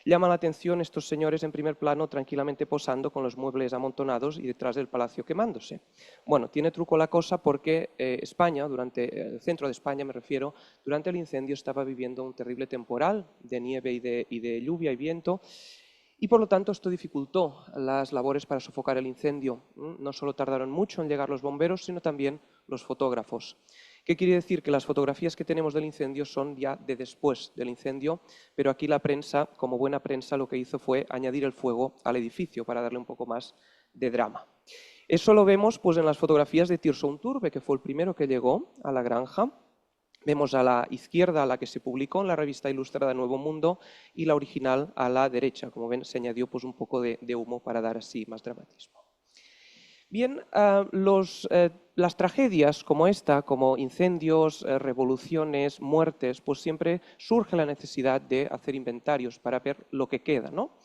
Llama la atención estos señores en primer plano tranquilamente posando con los muebles amontonados y detrás del palacio quemándose. Bueno, tiene truco la cosa porque España, el centro de España me refiero, durante el incendio estaba viviendo un terrible temporal de nieve y de lluvia y viento, y por lo tanto esto dificultó las labores para sofocar el incendio. No solo tardaron mucho en llegar los bomberos, sino también los fotógrafos. ¿Qué quiere decir? Que las fotografías que tenemos del incendio son ya de después del incendio, pero aquí la prensa, como buena prensa, lo que hizo fue añadir el fuego al edificio para darle un poco más de drama. Eso lo vemos pues, en las fotografías de Tirso Unturbe, que fue el primero que llegó a la granja. Vemos a la izquierda la que se publicó en la revista ilustrada Nuevo Mundo y la original a la derecha. Como ven, se añadió pues, un poco de humo para dar así más dramatismo. Bien, las tragedias como esta, como incendios, revoluciones, muertes, pues siempre surge la necesidad de hacer inventarios para ver lo que queda, ¿no?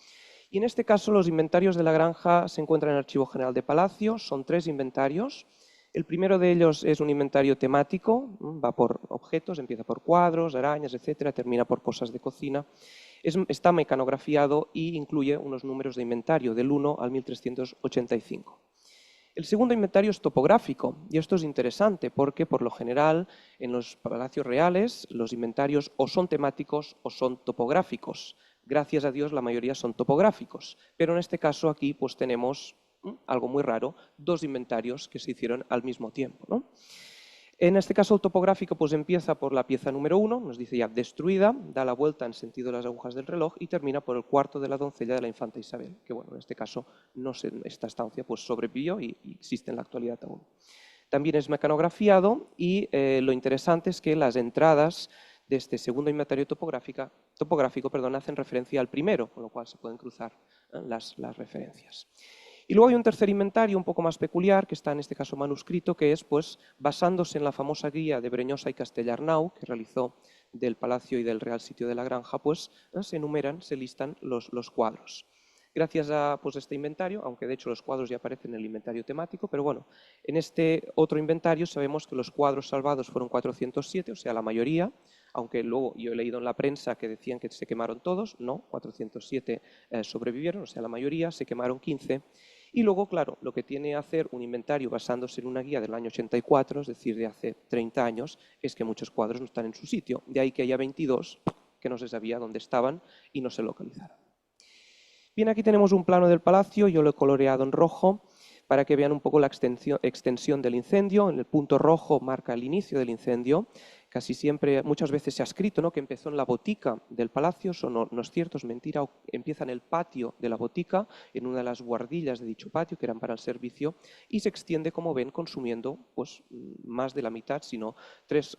Y en este caso los inventarios de la granja se encuentran en el Archivo General de Palacio, son 3 inventarios. El primero de ellos es un inventario temático, va por objetos, empieza por cuadros, arañas, etcétera, termina por cosas de cocina. Está mecanografiado e incluye unos números de inventario del 1 al 1385. El segundo inventario es topográfico y esto es interesante porque por lo general en los palacios reales los inventarios o son temáticos o son topográficos. Gracias a Dios la mayoría son topográficos, pero en este caso aquí pues tenemos algo muy raro, 2 inventarios que se hicieron al mismo tiempo, ¿no? En este caso el topográfico pues empieza por la pieza número 1, nos dice ya destruida, da la vuelta en sentido de las agujas del reloj y termina por el cuarto de la doncella de la infanta Isabel, que bueno, en este caso esta estancia pues sobrevivió y existe en la actualidad aún. También es mecanografiado y lo interesante es que las entradas de este segundo inventario topográfico hacen referencia al primero, con lo cual se pueden cruzar las referencias. Y luego hay un tercer inventario un poco más peculiar, que está en este caso manuscrito, que es pues, basándose en la famosa guía de Breñosa y Castellarnau, que realizó del Palacio y del Real Sitio de la Granja, pues se enumeran, se listan los cuadros. Gracias a pues, este inventario, aunque de hecho los cuadros ya aparecen en el inventario temático, pero bueno, en este otro inventario sabemos que los cuadros salvados fueron 407, o sea, la mayoría, aunque luego yo he leído en la prensa que decían que se quemaron todos, no, 407 sobrevivieron, o sea, la mayoría, se quemaron 15. Y luego, claro, lo que tiene que hacer un inventario basándose en una guía del año 84, es decir, de hace 30 años, es que muchos cuadros no están en su sitio. De ahí que haya 22 que no se sabía dónde estaban y no se localizaron. Bien, aquí tenemos un plano del palacio, yo lo he coloreado en rojo para que vean un poco la extensión del incendio. En el punto rojo marca el inicio del incendio. Casi siempre, muchas veces se ha escrito, ¿no?, que empezó en la botica del palacio. Eso no es cierto, es mentira. Empieza en el patio de la botica, en una de las buhardillas de dicho patio, que eran para el servicio, y se extiende, como ven, consumiendo pues, más de la mitad, sino tres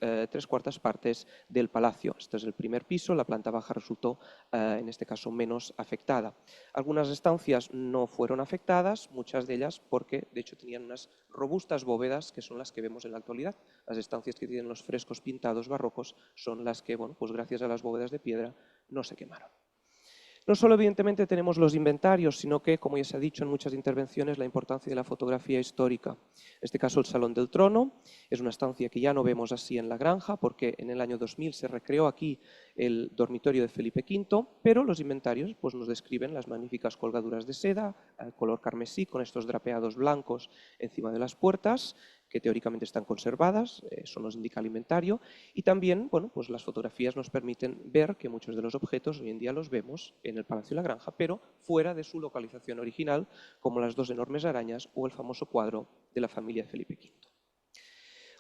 cuartas partes del palacio. Este es el primer piso, la planta baja resultó, en este caso, menos afectada. Algunas estancias no fueron afectadas, muchas de ellas porque, de hecho, tenían unas robustas bóvedas, que son las que vemos en la actualidad. Las estancias que tienen los frescos pintados barrocos son las que, bueno, pues gracias a las bóvedas de piedra, no se quemaron. No solo, evidentemente, tenemos los inventarios, sino que, como ya se ha dicho en muchas intervenciones, la importancia de la fotografía histórica. En este caso, el Salón del Trono es una estancia que ya no vemos así en la granja, porque en el año 2000 se recreó aquí el dormitorio de Felipe V, pero los inventarios pues, nos describen las magníficas colgaduras de seda, color carmesí, con estos drapeados blancos encima de las puertas, que teóricamente están conservadas, eso nos indica el inventario, y también, bueno, pues las fotografías nos permiten ver que muchos de los objetos hoy en día los vemos en el Palacio de la Granja, pero fuera de su localización original, como las dos enormes arañas o el famoso cuadro de la familia de Felipe V.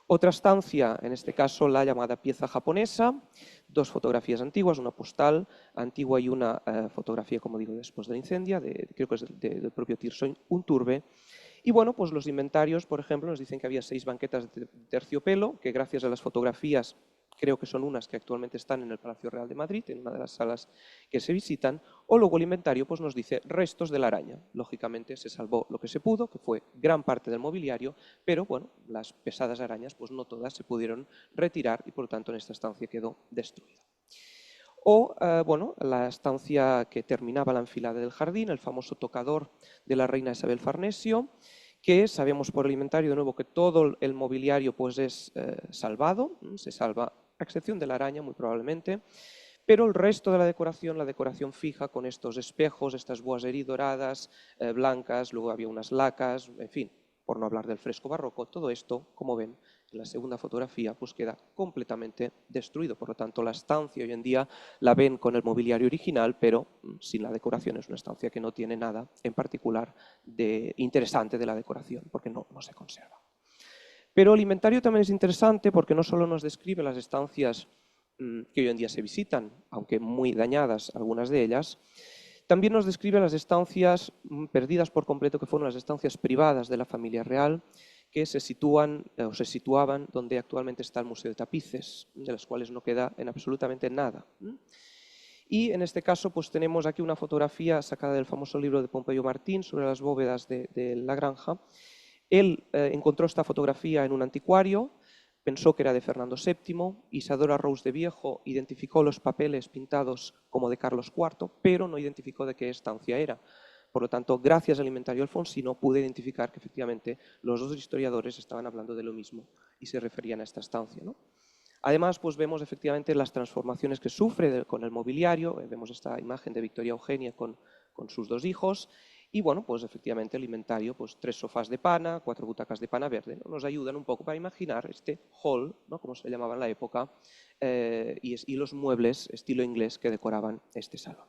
Otra estancia, en este caso la llamada pieza japonesa, dos fotografías antiguas, una postal antigua y una fotografía, como digo, después del incendio, creo que es del propio Tirso Unturbe. Y bueno, pues los inventarios, por ejemplo, nos dicen que había 6 banquetas de terciopelo, que gracias a las fotografías, creo que son unas que actualmente están en el Palacio Real de Madrid, en una de las salas que se visitan, o luego el inventario pues nos dice restos de la araña. Lógicamente se salvó lo que se pudo, que fue gran parte del mobiliario, pero bueno, las pesadas arañas pues no todas se pudieron retirar y por lo tanto en esta estancia quedó destruida. O, bueno, la estancia que terminaba la enfilada del jardín, el famoso tocador de la reina Isabel Farnesio, que sabemos por el inventario de nuevo que todo el mobiliario pues es salvado, se salva a excepción de la araña muy probablemente, pero el resto de la decoración fija con estos espejos, estas boiseries doradas, blancas, luego había unas lacas, en fin, por no hablar del fresco barroco, todo esto, como ven, en la segunda fotografía pues queda completamente destruido. Por lo tanto, la estancia hoy en día la ven con el mobiliario original, pero sin la decoración. Es una estancia que no tiene nada en particular de interesante de la decoración, porque no se conserva. Pero el inventario también es interesante porque no solo nos describe las estancias que hoy en día se visitan, aunque muy dañadas algunas de ellas, también nos describe las estancias perdidas por completo, que fueron las estancias privadas de la familia real, que se situaban donde actualmente está el Museo de Tapices, de las cuales no queda en absolutamente nada. Y en este caso pues tenemos aquí una fotografía sacada del famoso libro de Pompeyo Martín sobre las bóvedas de la granja. Él encontró esta fotografía en un anticuario, pensó que era de Fernando VII, Isadora Rous de Viejo identificó los papeles pintados como de Carlos IV, pero no identificó de qué estancia era. Por lo tanto, gracias al inventario alfonsino, pude identificar que efectivamente los dos historiadores estaban hablando de lo mismo y se referían a esta estancia, ¿no? Además, pues vemos efectivamente las transformaciones que sufre con el mobiliario. Vemos esta imagen de Victoria Eugenia con sus 2 hijos. Y bueno, pues efectivamente el inventario, pues 3 sofás de pana, 4 butacas de pana verde, ¿no? Nos ayudan un poco para imaginar este hall, ¿no?, como se llamaba en la época, y los muebles estilo inglés que decoraban este salón.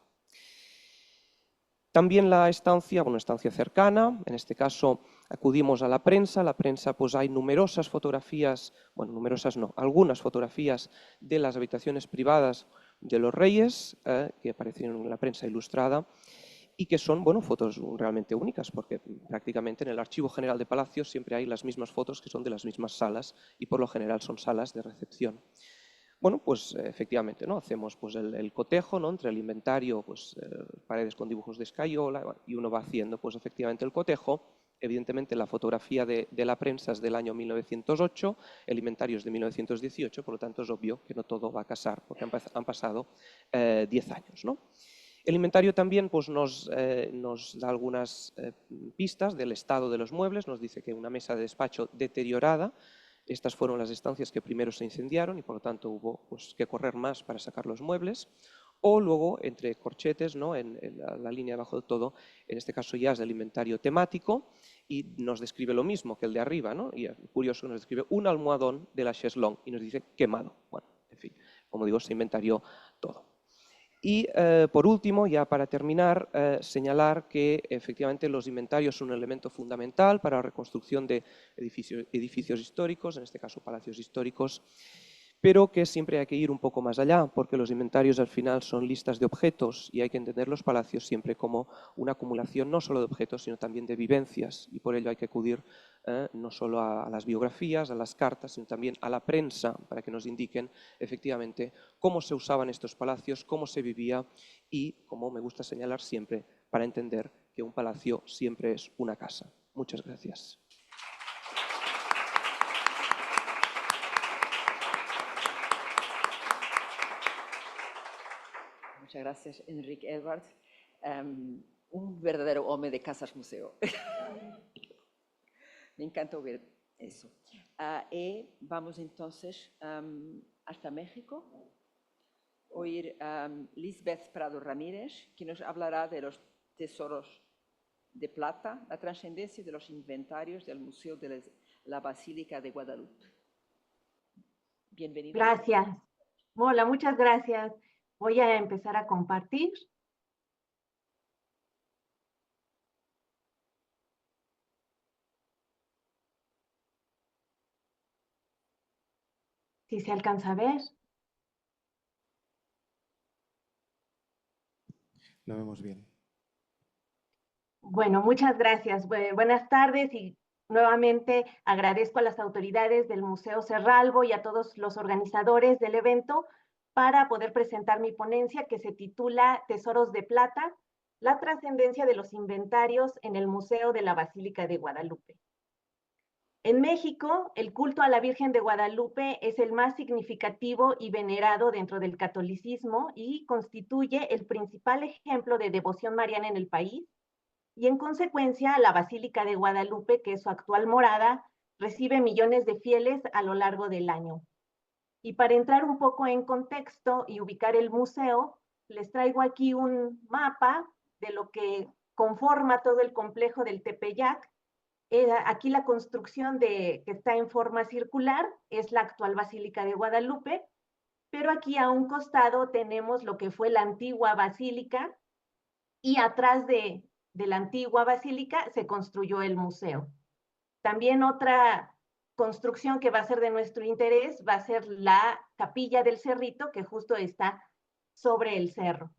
También la estancia, una estancia cercana, en este caso acudimos a la prensa pues hay numerosas fotografías, bueno, numerosas no, algunas fotografías de las habitaciones privadas de los reyes que aparecieron en la prensa ilustrada y que son, bueno, fotos realmente únicas porque prácticamente en el Archivo General de Palacios siempre hay las mismas fotos que son de las mismas salas y por lo general son salas de recepción. Bueno, pues efectivamente, ¿no?, hacemos pues, el cotejo, ¿no?, entre el inventario, pues, paredes con dibujos de escayola, y uno va haciendo pues, efectivamente el cotejo. Evidentemente la fotografía de la prensa es del año 1908, el inventario es de 1918, por lo tanto es obvio que no todo va a casar, porque han pasado 10 años, ¿no? El inventario también pues, nos da algunas pistas del estado de los muebles, nos dice que una mesa de despacho deteriorada. Estas fueron las estancias que primero se incendiaron y por lo tanto hubo pues, que correr más para sacar los muebles. o luego entre corchetes, ¿no? en la línea abajo de todo, en este caso ya es del inventario temático y nos describe lo mismo que el de arriba, ¿no? Y es curioso, nos describe un almohadón de la chaise longue y nos dice quemado. Bueno, en fin, como digo, se inventarió todo. Y por último, ya para terminar, señalar que efectivamente los inventarios son un elemento fundamental para la reconstrucción de edificios históricos, en este caso palacios históricos, pero que siempre hay que ir un poco más allá, porque los inventarios al final son listas de objetos y hay que entender los palacios siempre como una acumulación no solo de objetos, sino también de vivencias, y por ello hay que acudir no solo a las biografías, a las cartas, sino también a la prensa, para que nos indiquen efectivamente cómo se usaban estos palacios, cómo se vivía y, como me gusta señalar siempre, para entender que un palacio siempre es una casa. Muchas gracias. Muchas gracias, Enrique Edwards. Un verdadero hombre de casas museo. Me encanta ver eso. Y vamos entonces hasta México, oír a Lisbeth Prado Ramírez, que nos hablará de los tesoros de plata, la trascendencia de los inventarios del Museo de la Basílica de Guadalupe. Bienvenida. Gracias. Hola, muchas gracias. Voy a empezar a compartir. Si se alcanza a ver. Lo vemos bien. Bueno, muchas gracias. Buenas tardes y nuevamente agradezco a las autoridades del Museo Cerralbo y a todos los organizadores del evento para poder presentar mi ponencia que se titula Tesoros de Plata, la trascendencia de los inventarios en el Museo de la Basílica de Guadalupe. En México, el culto a la Virgen de Guadalupe es el más significativo y venerado dentro del catolicismo y constituye el principal ejemplo de devoción mariana en el país, y en consecuencia la Basílica de Guadalupe, que es su actual morada, recibe millones de fieles a lo largo del año. Y para entrar un poco en contexto y ubicar el museo, les traigo aquí un mapa de lo que conforma todo el complejo del Tepeyac. Aquí la construcción que está en forma circular es la actual Basílica de Guadalupe, pero aquí a un costado tenemos lo que fue la antigua basílica y atrás de la antigua basílica se construyó el museo. También otra construcción que va a ser de nuestro interés va a ser la Capilla del Cerrito, que justo está sobre el cerro.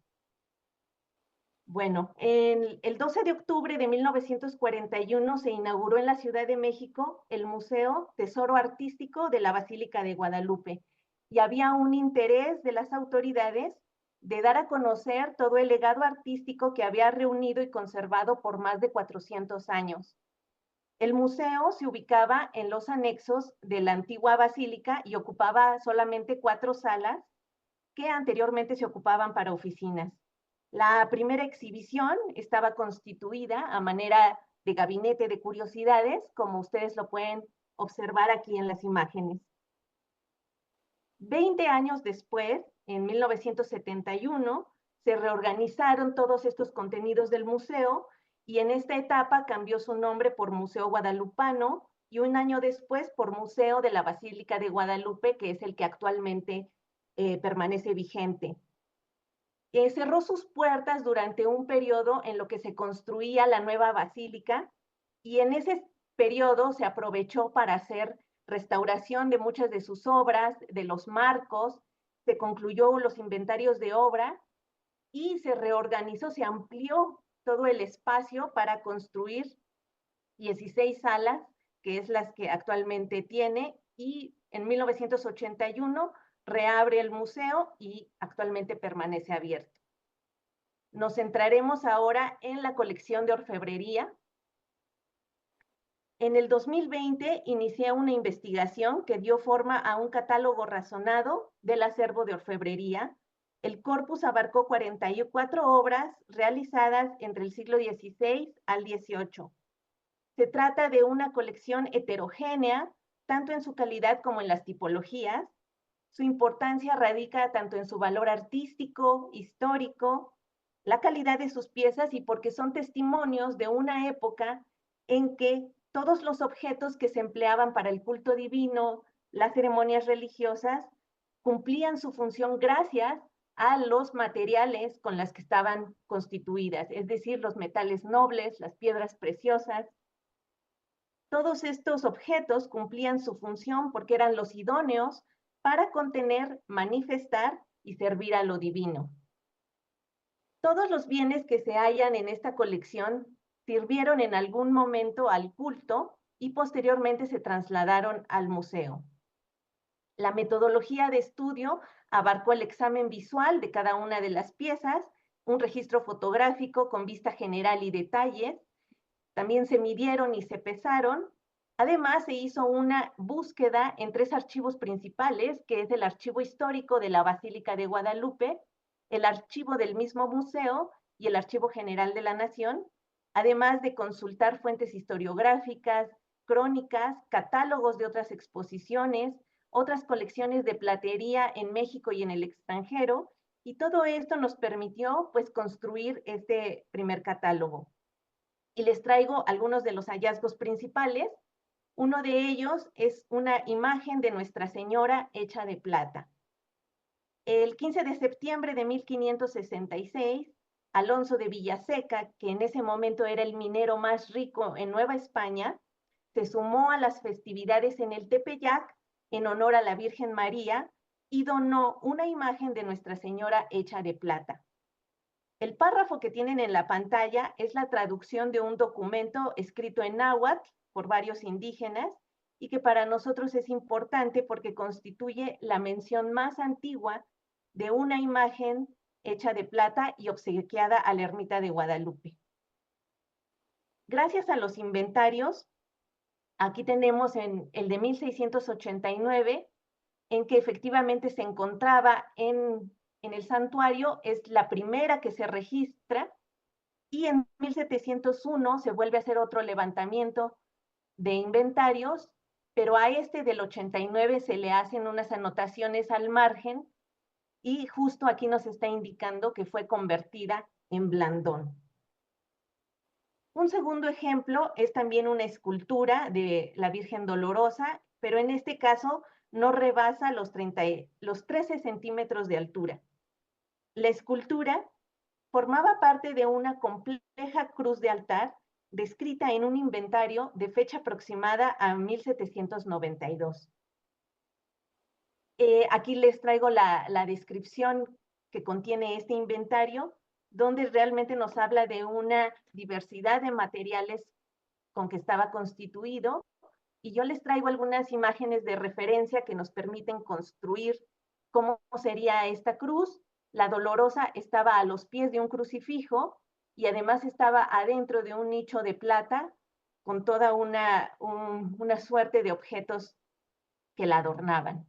Bueno, el 12 de octubre de 1941 se inauguró en la Ciudad de México el Museo Tesoro Artístico de la Basílica de Guadalupe, y había un interés de las autoridades de dar a conocer todo el legado artístico que había reunido y conservado por más de 400 años. El museo se ubicaba en los anexos de la antigua basílica y ocupaba solamente 4 salas que anteriormente se ocupaban para oficinas. La primera exhibición estaba constituida a manera de gabinete de curiosidades, como ustedes lo pueden observar aquí en las imágenes. 20 años después, en 1971, se reorganizaron todos estos contenidos del museo y en esta etapa cambió su nombre por Museo Guadalupano y un año después por Museo de la Basílica de Guadalupe, que es el que actualmente permanece vigente. Cerró sus puertas durante un periodo en lo que se construía la nueva basílica y en ese periodo se aprovechó para hacer restauración de muchas de sus obras, de los marcos, se concluyó los inventarios de obra y se reorganizó, se amplió todo el espacio para construir 16 salas, que es las que actualmente tiene, y en 1981 reabre el museo y actualmente permanece abierto. Nos centraremos ahora en la colección de orfebrería. En el 2020 inicié una investigación que dio forma a un catálogo razonado del acervo de orfebrería. El corpus abarcó 44 obras realizadas entre el siglo XVI al XVIII. Se trata de una colección heterogénea, tanto en su calidad como en las tipologías, su importancia radica tanto en su valor artístico, histórico, la calidad de sus piezas y porque son testimonios de una época en que todos los objetos que se empleaban para el culto divino, las ceremonias religiosas, cumplían su función gracias a los materiales con las que estaban constituidas, es decir, los metales nobles, las piedras preciosas. Todos estos objetos cumplían su función porque eran los idóneos para contener, manifestar y servir a lo divino. Todos los bienes que se hallan en esta colección sirvieron en algún momento al culto y posteriormente se trasladaron al museo. La metodología de estudio abarcó el examen visual de cada una de las piezas, un registro fotográfico con vista general y detalles. También se midieron y se pesaron. Además, se hizo una búsqueda en 3 archivos principales, que es el archivo histórico de la Basílica de Guadalupe, el archivo del mismo museo y el Archivo General de la Nación, además de consultar fuentes historiográficas, crónicas, catálogos de otras exposiciones, otras colecciones de platería en México y en el extranjero, y todo esto nos permitió pues construir este primer catálogo. Y les traigo algunos de los hallazgos principales. Uno de ellos es una imagen de Nuestra Señora hecha de plata. El 15 de septiembre de 1566, Alonso de Villaseca, que en ese momento era el minero más rico en Nueva España, se sumó a las festividades en el Tepeyac en honor a la Virgen María y donó una imagen de Nuestra Señora hecha de plata. El párrafo que tienen en la pantalla es la traducción de un documento escrito en náhuatl por varios indígenas y que para nosotros es importante porque constituye la mención más antigua de una imagen hecha de plata y obsequiada a la ermita de Guadalupe. Gracias a los inventarios, aquí tenemos el de 1689, en que efectivamente se encontraba en el santuario, es la primera que se registra, y en 1701 se vuelve a hacer otro levantamiento de inventarios, pero a este del 89 se le hacen unas anotaciones al margen, y justo aquí nos está indicando que fue convertida en Blandón. Un segundo ejemplo es también una escultura de la Virgen Dolorosa, pero en este caso no rebasa los 13 centímetros de altura. La escultura formaba parte de una compleja cruz de altar descrita en un inventario de fecha aproximada a 1792. Aquí les traigo la descripción que contiene este inventario, donde realmente nos habla de una diversidad de materiales con que estaba constituido, y yo les traigo algunas imágenes de referencia que nos permiten construir cómo sería esta cruz. La Dolorosa estaba a los pies de un crucifijo y además estaba adentro de un nicho de plata con toda una suerte de objetos que la adornaban.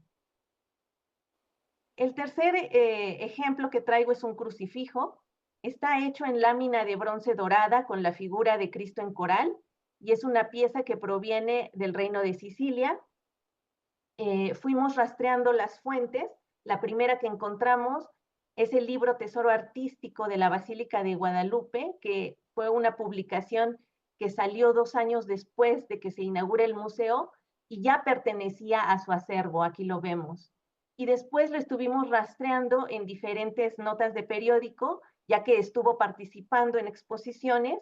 El tercer ejemplo que traigo es un crucifijo. Está hecho en lámina de bronce dorada con la figura de Cristo en coral y es una pieza que proviene del Reino de Sicilia. Fuimos rastreando las fuentes. La primera que encontramos es el libro Tesoro Artístico de la Basílica de Guadalupe, que fue una publicación que salió 2 años después de que se inaugure el museo y ya pertenecía a su acervo, aquí lo vemos. Y después lo estuvimos rastreando en diferentes notas de periódico, ya que estuvo participando en exposiciones.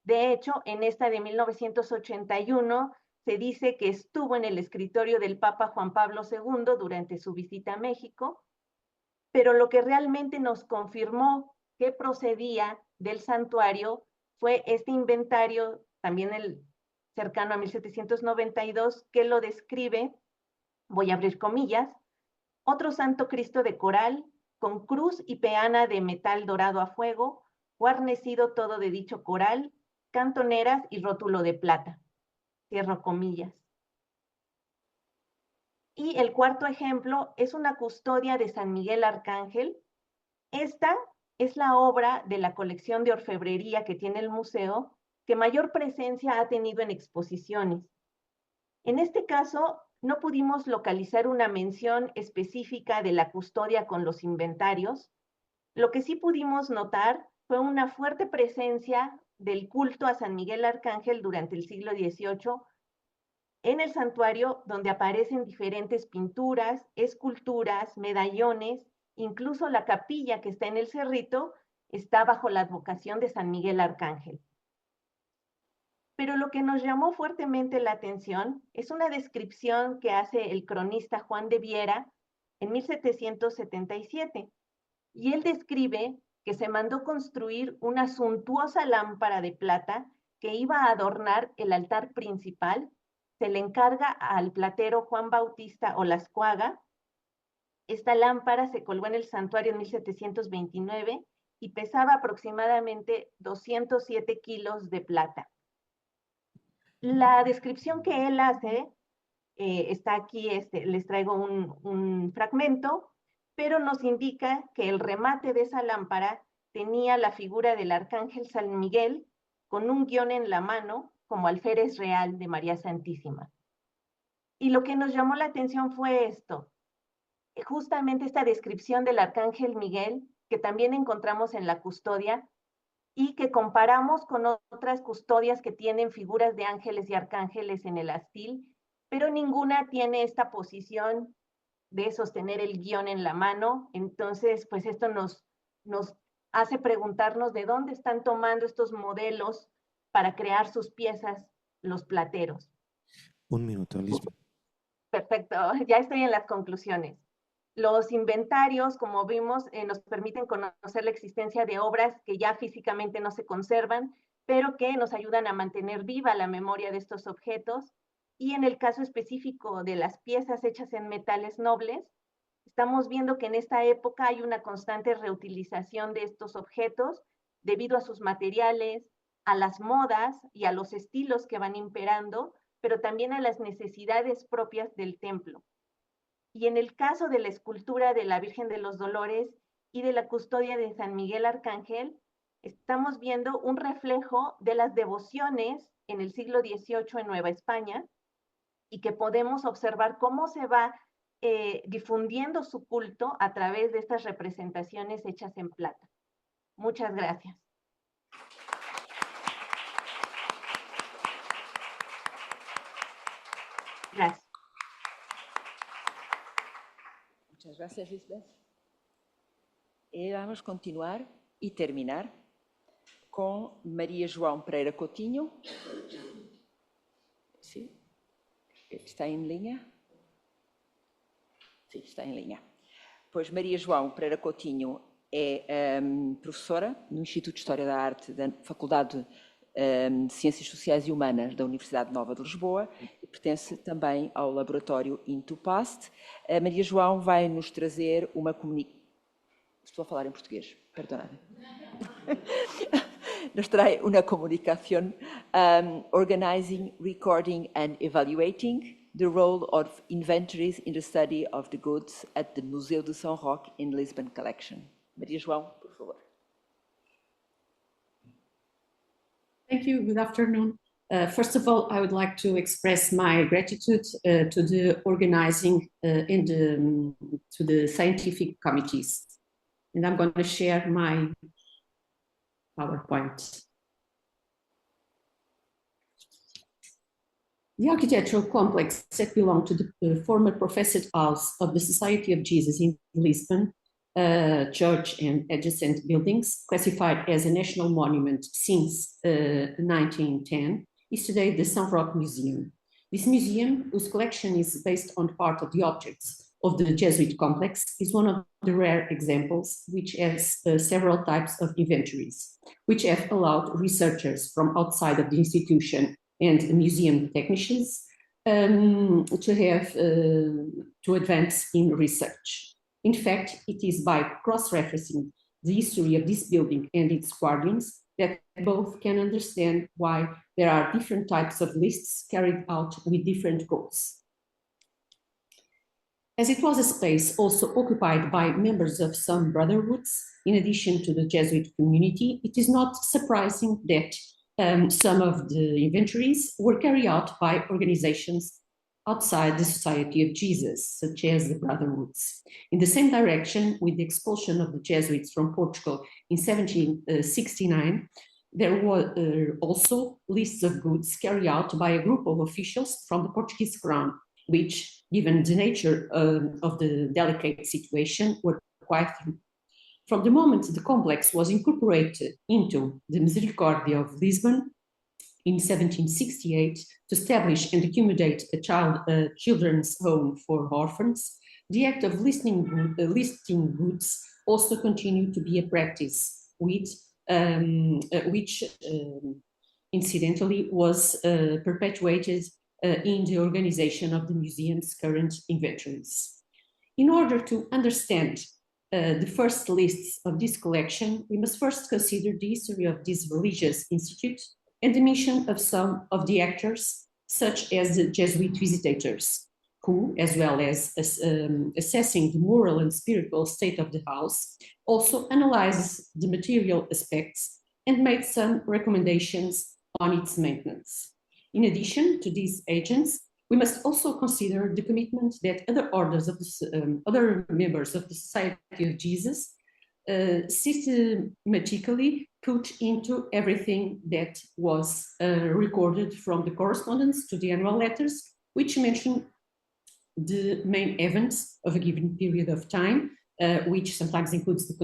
De hecho, en esta de 1981 se dice que estuvo en el escritorio del Papa Juan Pablo II durante su visita a México, pero lo que realmente nos confirmó que procedía del santuario fue este inventario, también el cercano a 1792, que lo describe, voy a abrir comillas, otro Santo Cristo de coral, con cruz y peana de metal dorado a fuego, guarnecido todo de dicho coral, cantoneras y rótulo de plata. Cierro comillas. Y el cuarto ejemplo es una custodia de San Miguel Arcángel. Esta es la obra de la colección de orfebrería que tiene el museo, que mayor presencia ha tenido en exposiciones. En este caso, no pudimos localizar una mención específica de la custodia con los inventarios. Lo que sí pudimos notar fue una fuerte presencia del culto a San Miguel Arcángel durante el siglo XVIII en el santuario, donde aparecen diferentes pinturas, esculturas, medallones, incluso la capilla que está en el cerrito está bajo la advocación de San Miguel Arcángel. Pero lo que nos llamó fuertemente la atención es una descripción que hace el cronista Juan de Viera en 1777. Y él describe que se mandó construir una suntuosa lámpara de plata que iba a adornar el altar principal. Se le encarga al platero Juan Bautista Olascuaga. Esta lámpara se colgó en el santuario en 1729 y pesaba aproximadamente 207 kilos de plata. La descripción que él hace, está aquí, les traigo un fragmento, pero nos indica que el remate de esa lámpara tenía la figura del arcángel San Miguel con un guión en la mano como alférez real de María Santísima. Y lo que nos llamó la atención fue esto, justamente esta descripción del arcángel Miguel que también encontramos en la custodia y que comparamos con otras custodias que tienen figuras de ángeles y arcángeles en el astil, pero ninguna tiene esta posición de sostener el guión en la mano. Entonces, pues esto nos hace preguntarnos de dónde están tomando estos modelos para crear sus piezas los plateros. Un minuto, Lisbeth. Perfecto, ya estoy en las conclusiones. Los inventarios, como vimos, nos permiten conocer la existencia de obras que ya físicamente no se conservan, pero que nos ayudan a mantener viva la memoria de estos objetos. Y en el caso específico de las piezas hechas en metales nobles, estamos viendo que en esta época hay una constante reutilización de estos objetos debido a sus materiales, a las modas y a los estilos que van imperando, pero también a las necesidades propias del templo. Y en el caso de la escultura de la Virgen de los Dolores y de la custodia de San Miguel Arcángel, estamos viendo un reflejo de las devociones en el siglo XVIII en Nueva España y que podemos observar cómo se va difundiendo su culto a través de estas representaciones hechas en plata. Muchas gracias. Gracias. Muchas gracias, Lisbeth. Vamos a continuar y terminar con María João Pereira Coutinho. ¿Sí? ¿Está en línea? Sí, está em linha. Pois Maria João Pereira Coutinho é professora no Instituto de História da Arte da Faculdade de Ciências Sociais e Humanas da Universidade Nova de Lisboa e pertence também ao laboratório Into Past. A Maria João vai nos trazer uma comunicação... Estou a falar em português, perdonad-me. Nos trae una comunicación Organizing, Recording and Evaluating the Role of Inventories in the Study of the Goods at the Museu de São Roque in Lisbon Collection. Maria João, por favor. Thank you. Good afternoon. First of all, I would like to express my gratitude to the organizing and to the scientific committees. And I'm going to share my PowerPoint. The architectural complex that belonged to the former professorate house of the Society of Jesus in Lisbon, church and adjacent buildings, classified as a national monument since 1910, is today the São Roque Museum. This museum, whose collection is based on part of the objects of the Jesuit complex, is one of the rare examples which has several types of inventories, which have allowed researchers from outside of the institution and museum technicians to advance in research. In fact, it is by cross-referencing the history of this building and its guardians that both can understand why there are different types of lists carried out with different goals. As it was a space also occupied by members of some brotherhoods, in addition to the Jesuit community, it is not surprising that some of the inventories were carried out by organizations outside the Society of Jesus, such as the Brotherhoods. In the same direction, with the expulsion of the Jesuits from Portugal in 1769, there were also lists of goods carried out by a group of officials from the Portuguese crown, which, given the nature of the delicate situation, were quite few. From the moment the complex was incorporated into the Misericordia of Lisbon in 1768 to establish and accommodate a children's home for orphans, the act of listing goods also continued to be a practice, which incidentally was perpetuated in the organization of the museum's current inventories. In order to understand the first lists of this collection, we must first consider the history of this religious institute and the mission of some of the actors, such as the Jesuit visitators, who, as well as assessing the moral and spiritual state of the house, also analyzed the material aspects and made some recommendations on its maintenance. In addition to these agents, we must also consider the commitment that other orders of other members of the Society of Jesus systematically put into everything that was recorded from the correspondence to the annual letters, which mention the main events of a given period of time, which sometimes includes the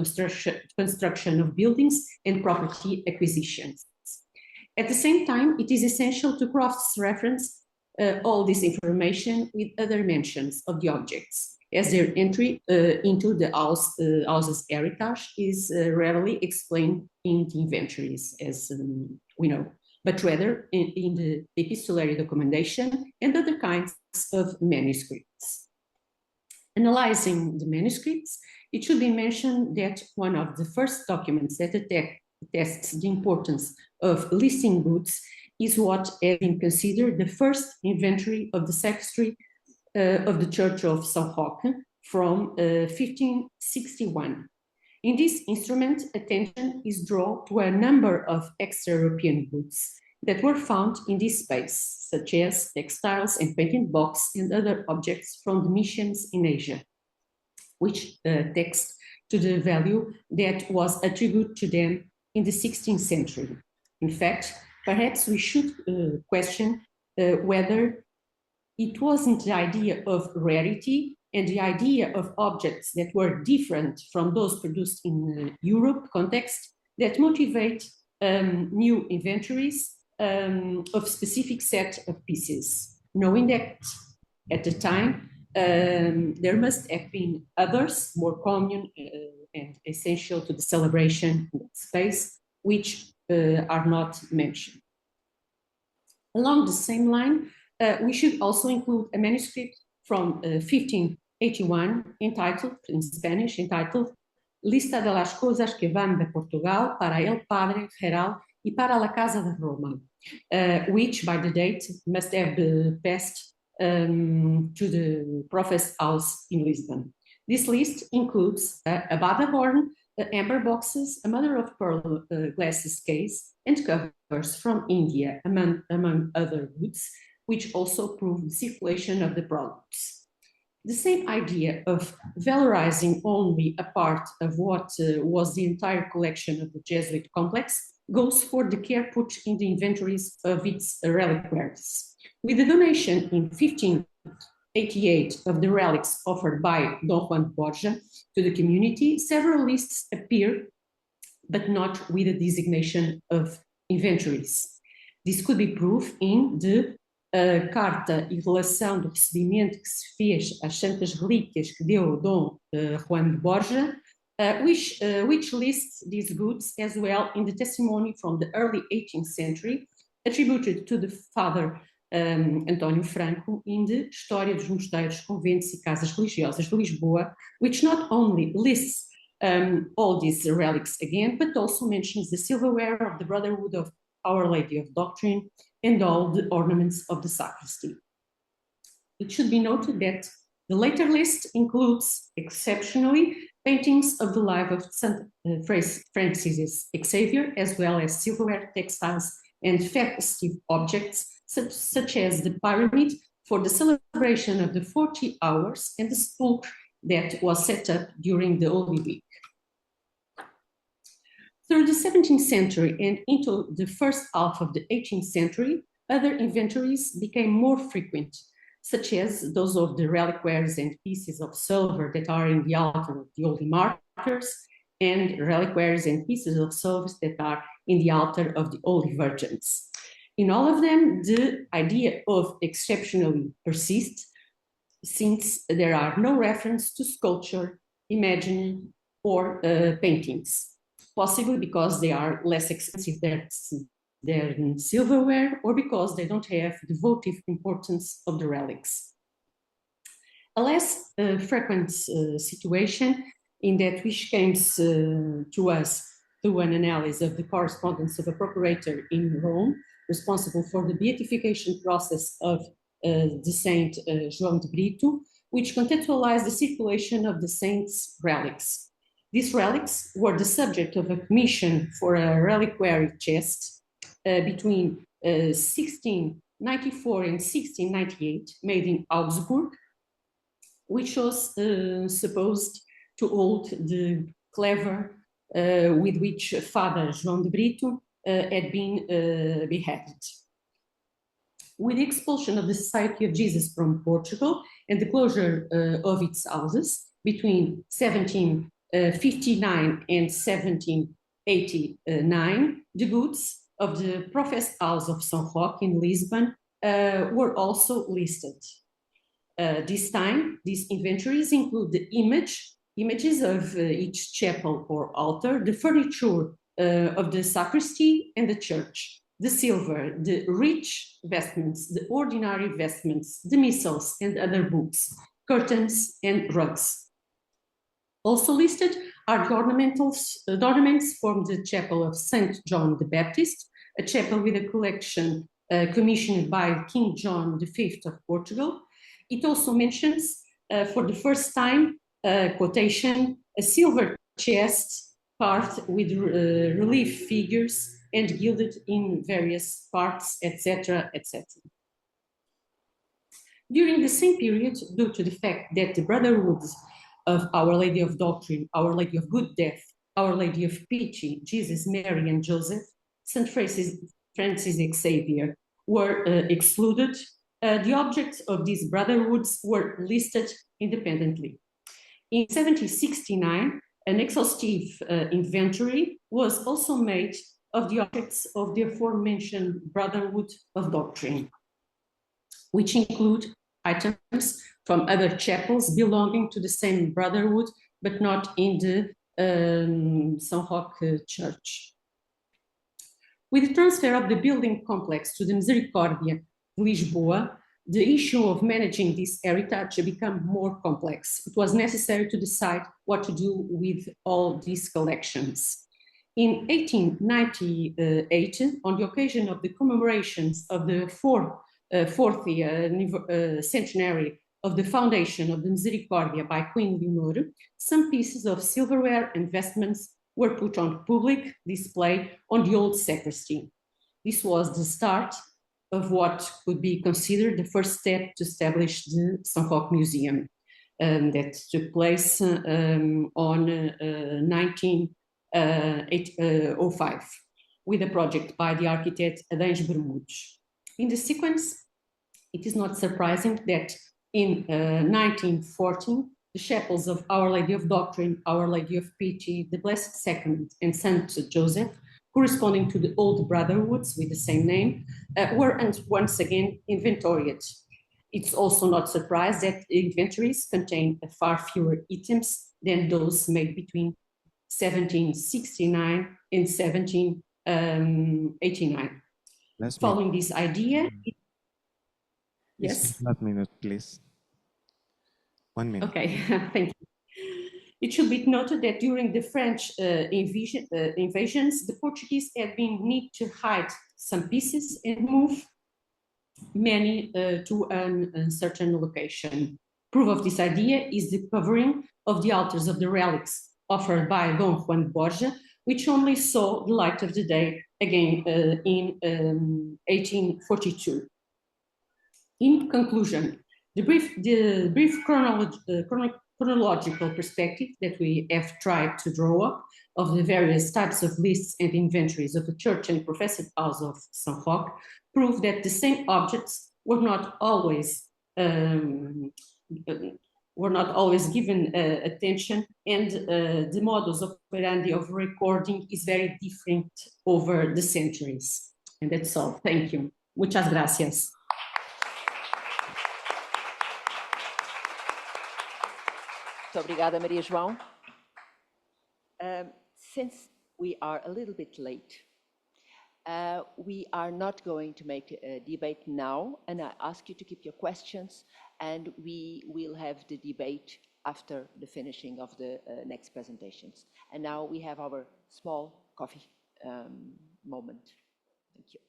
construction of buildings and property acquisitions. At the same time, it is essential to cross-reference all this information with other mentions of the objects, as their entry into the house's heritage is rarely explained in the inventories, as we know, but rather in the epistolary documentation and other kinds of manuscripts. Analyzing the manuscripts, it should be mentioned that one of the first documents that attests the importance of listing goods is what has been considered the first inventory of the sacristy of the Church of São Roque from 1561. In this instrument, attention is drawn to a number of extra-European goods that were found in this space, such as textiles and painted box and other objects from the missions in Asia, which attest to the value that was attributed to them in the 16th century. In fact, perhaps we should question whether it wasn't the idea of rarity and the idea of objects that were different from those produced in Europe context that motivate new inventories of specific set of pieces, knowing that at the time there must have been others more common and essential to the celebration space, which are not mentioned. Along the same line, we should also include a manuscript from 1581 entitled, in Spanish, entitled Lista de las cosas que van de Portugal para el Padre Geral y para la Casa de Roma, which by the date must have passed to the prophet's house in Lisbon. This list includes a Bada horn, amber boxes, a mother of pearl glasses case, and covers from India, among other goods, which also prove the circulation of the products. The same idea of valorizing only a part of what was the entire collection of the Jesuit complex goes for the care put in the inventories of its reliquaries. With the donation in 1588 of the relics offered by Dom Juan Borja to the community, several lists appear, but not with a designation of inventories. This could be proved in the carta e relação do procedimento que se fez às santas relíquias que deu Dom Juan de Borja, which lists these goods as well in the testimony from the early 18th century attributed to the Father António Franco in the História dos Mosteiros, Conventos e Casas Religiosas de Lisboa, which not only lists all these relics again, but also mentions the silverware of the Brotherhood of Our Lady of Doctrine and all the ornaments of the sacristy. It should be noted that the later list includes, exceptionally, paintings of the life of St. Francis Xavier, as well as silverware, textiles, and festive objects, such as the pyramid for the celebration of the 40 hours and the sepulchre that was set up during the Holy Week. Through the 17th century and into the first half of the 18th century, other inventories became more frequent, such as those of the reliquaries and pieces of silver that are in the altar of the Holy Martyrs, and reliquaries and pieces of silver that are in the altar of the Holy Virgins. In all of them, the idea of exceptionally persists, since there are no reference to sculpture, imagining, or paintings, possibly because they are less expensive than silverware, or because they don't have the votive importance of the relics. A less frequent situation in that which came to us through an analysis of the correspondence of a procurator in Rome, responsible for the beatification process of the Saint João de Brito, which contextualized the circulation of the saint's relics. These relics were the subject of a commission for a reliquary chest between 1694 and 1698, made in Augsburg, which was supposed to hold the clever with which Father João de Brito had been beheaded. With the expulsion of the Society of Jesus from Portugal and the closure of its houses between 1759 and 1789, the goods of the professed house of São Roque in Lisbon were also listed. This time, these inventories include the images of each chapel or altar, the furniture of the sacristy and the church, the silver, the rich vestments, the ordinary vestments, the missals and other books, curtains and rugs. Also listed are the ornaments from the chapel of Saint John the Baptist, a chapel with a collection commissioned by King John V of Portugal. It also mentions for the first time, quotation, a silver chest carved with relief figures and gilded in various parts, etc., etc. During the same period, due to the fact that the brotherhoods of Our Lady of Doctrine, Our Lady of Good Death, Our Lady of Pity, Jesus, Mary, and Joseph, St. Francis Xavier were excluded, the objects of these brotherhoods were listed independently. In 1769, an exhaustive inventory was also made of the objects of the aforementioned Brotherhood of Doctrine, which include items from other chapels belonging to the same brotherhood, but not in the São Roque Church. With the transfer of the building complex to the Misericórdia de Lisboa, the issue of managing this heritage became more complex. It was necessary to decide what to do with all these collections. In 1898, on the occasion of the commemorations of the 40th centenary of the foundation of the Misericórdia by Queen Leonor, some pieces of silverware and vestments were put on public display on the old sacristy. This was the start of what could be considered the first step to establish the São Roque Museum that took place on 1905 with a project by the architect Adães Bermudes. In the sequence, it is not surprising that in 1914, the chapels of Our Lady of Doctrine, Our Lady of Pity, the Blessed Sacrament, and Saint Joseph, corresponding to the old brotherhoods with the same name, were once again inventoried. It's also not surprised that inventories contain far fewer items than those made between 1769 and 1789. Following this idea, yes? 1 minute, please. 1 minute. Okay, thank you. It should be noted that during the French invasions, the Portuguese had been need to hide some pieces and move many to an uncertain location. Proof of this idea is the covering of the altars of the relics offered by Dom Juan Borgia, which only saw the light of the day again in 1842. In conclusion, the brief chronological perspective that we have tried to draw up of the various types of lists and inventories of the Church and Professed House of Saint Roch prove that the same objects were not always given attention, and the modus operandi of recording is very different over the centuries. And that's all. Thank you. Muchas gracias. Muito obrigada, Maria João. Since we are a little bit late, we are not going to make a debate now, and I ask you to keep your questions, and we will have the debate after the finishing of the next presentations. And now we have our small coffee moment. Thank you.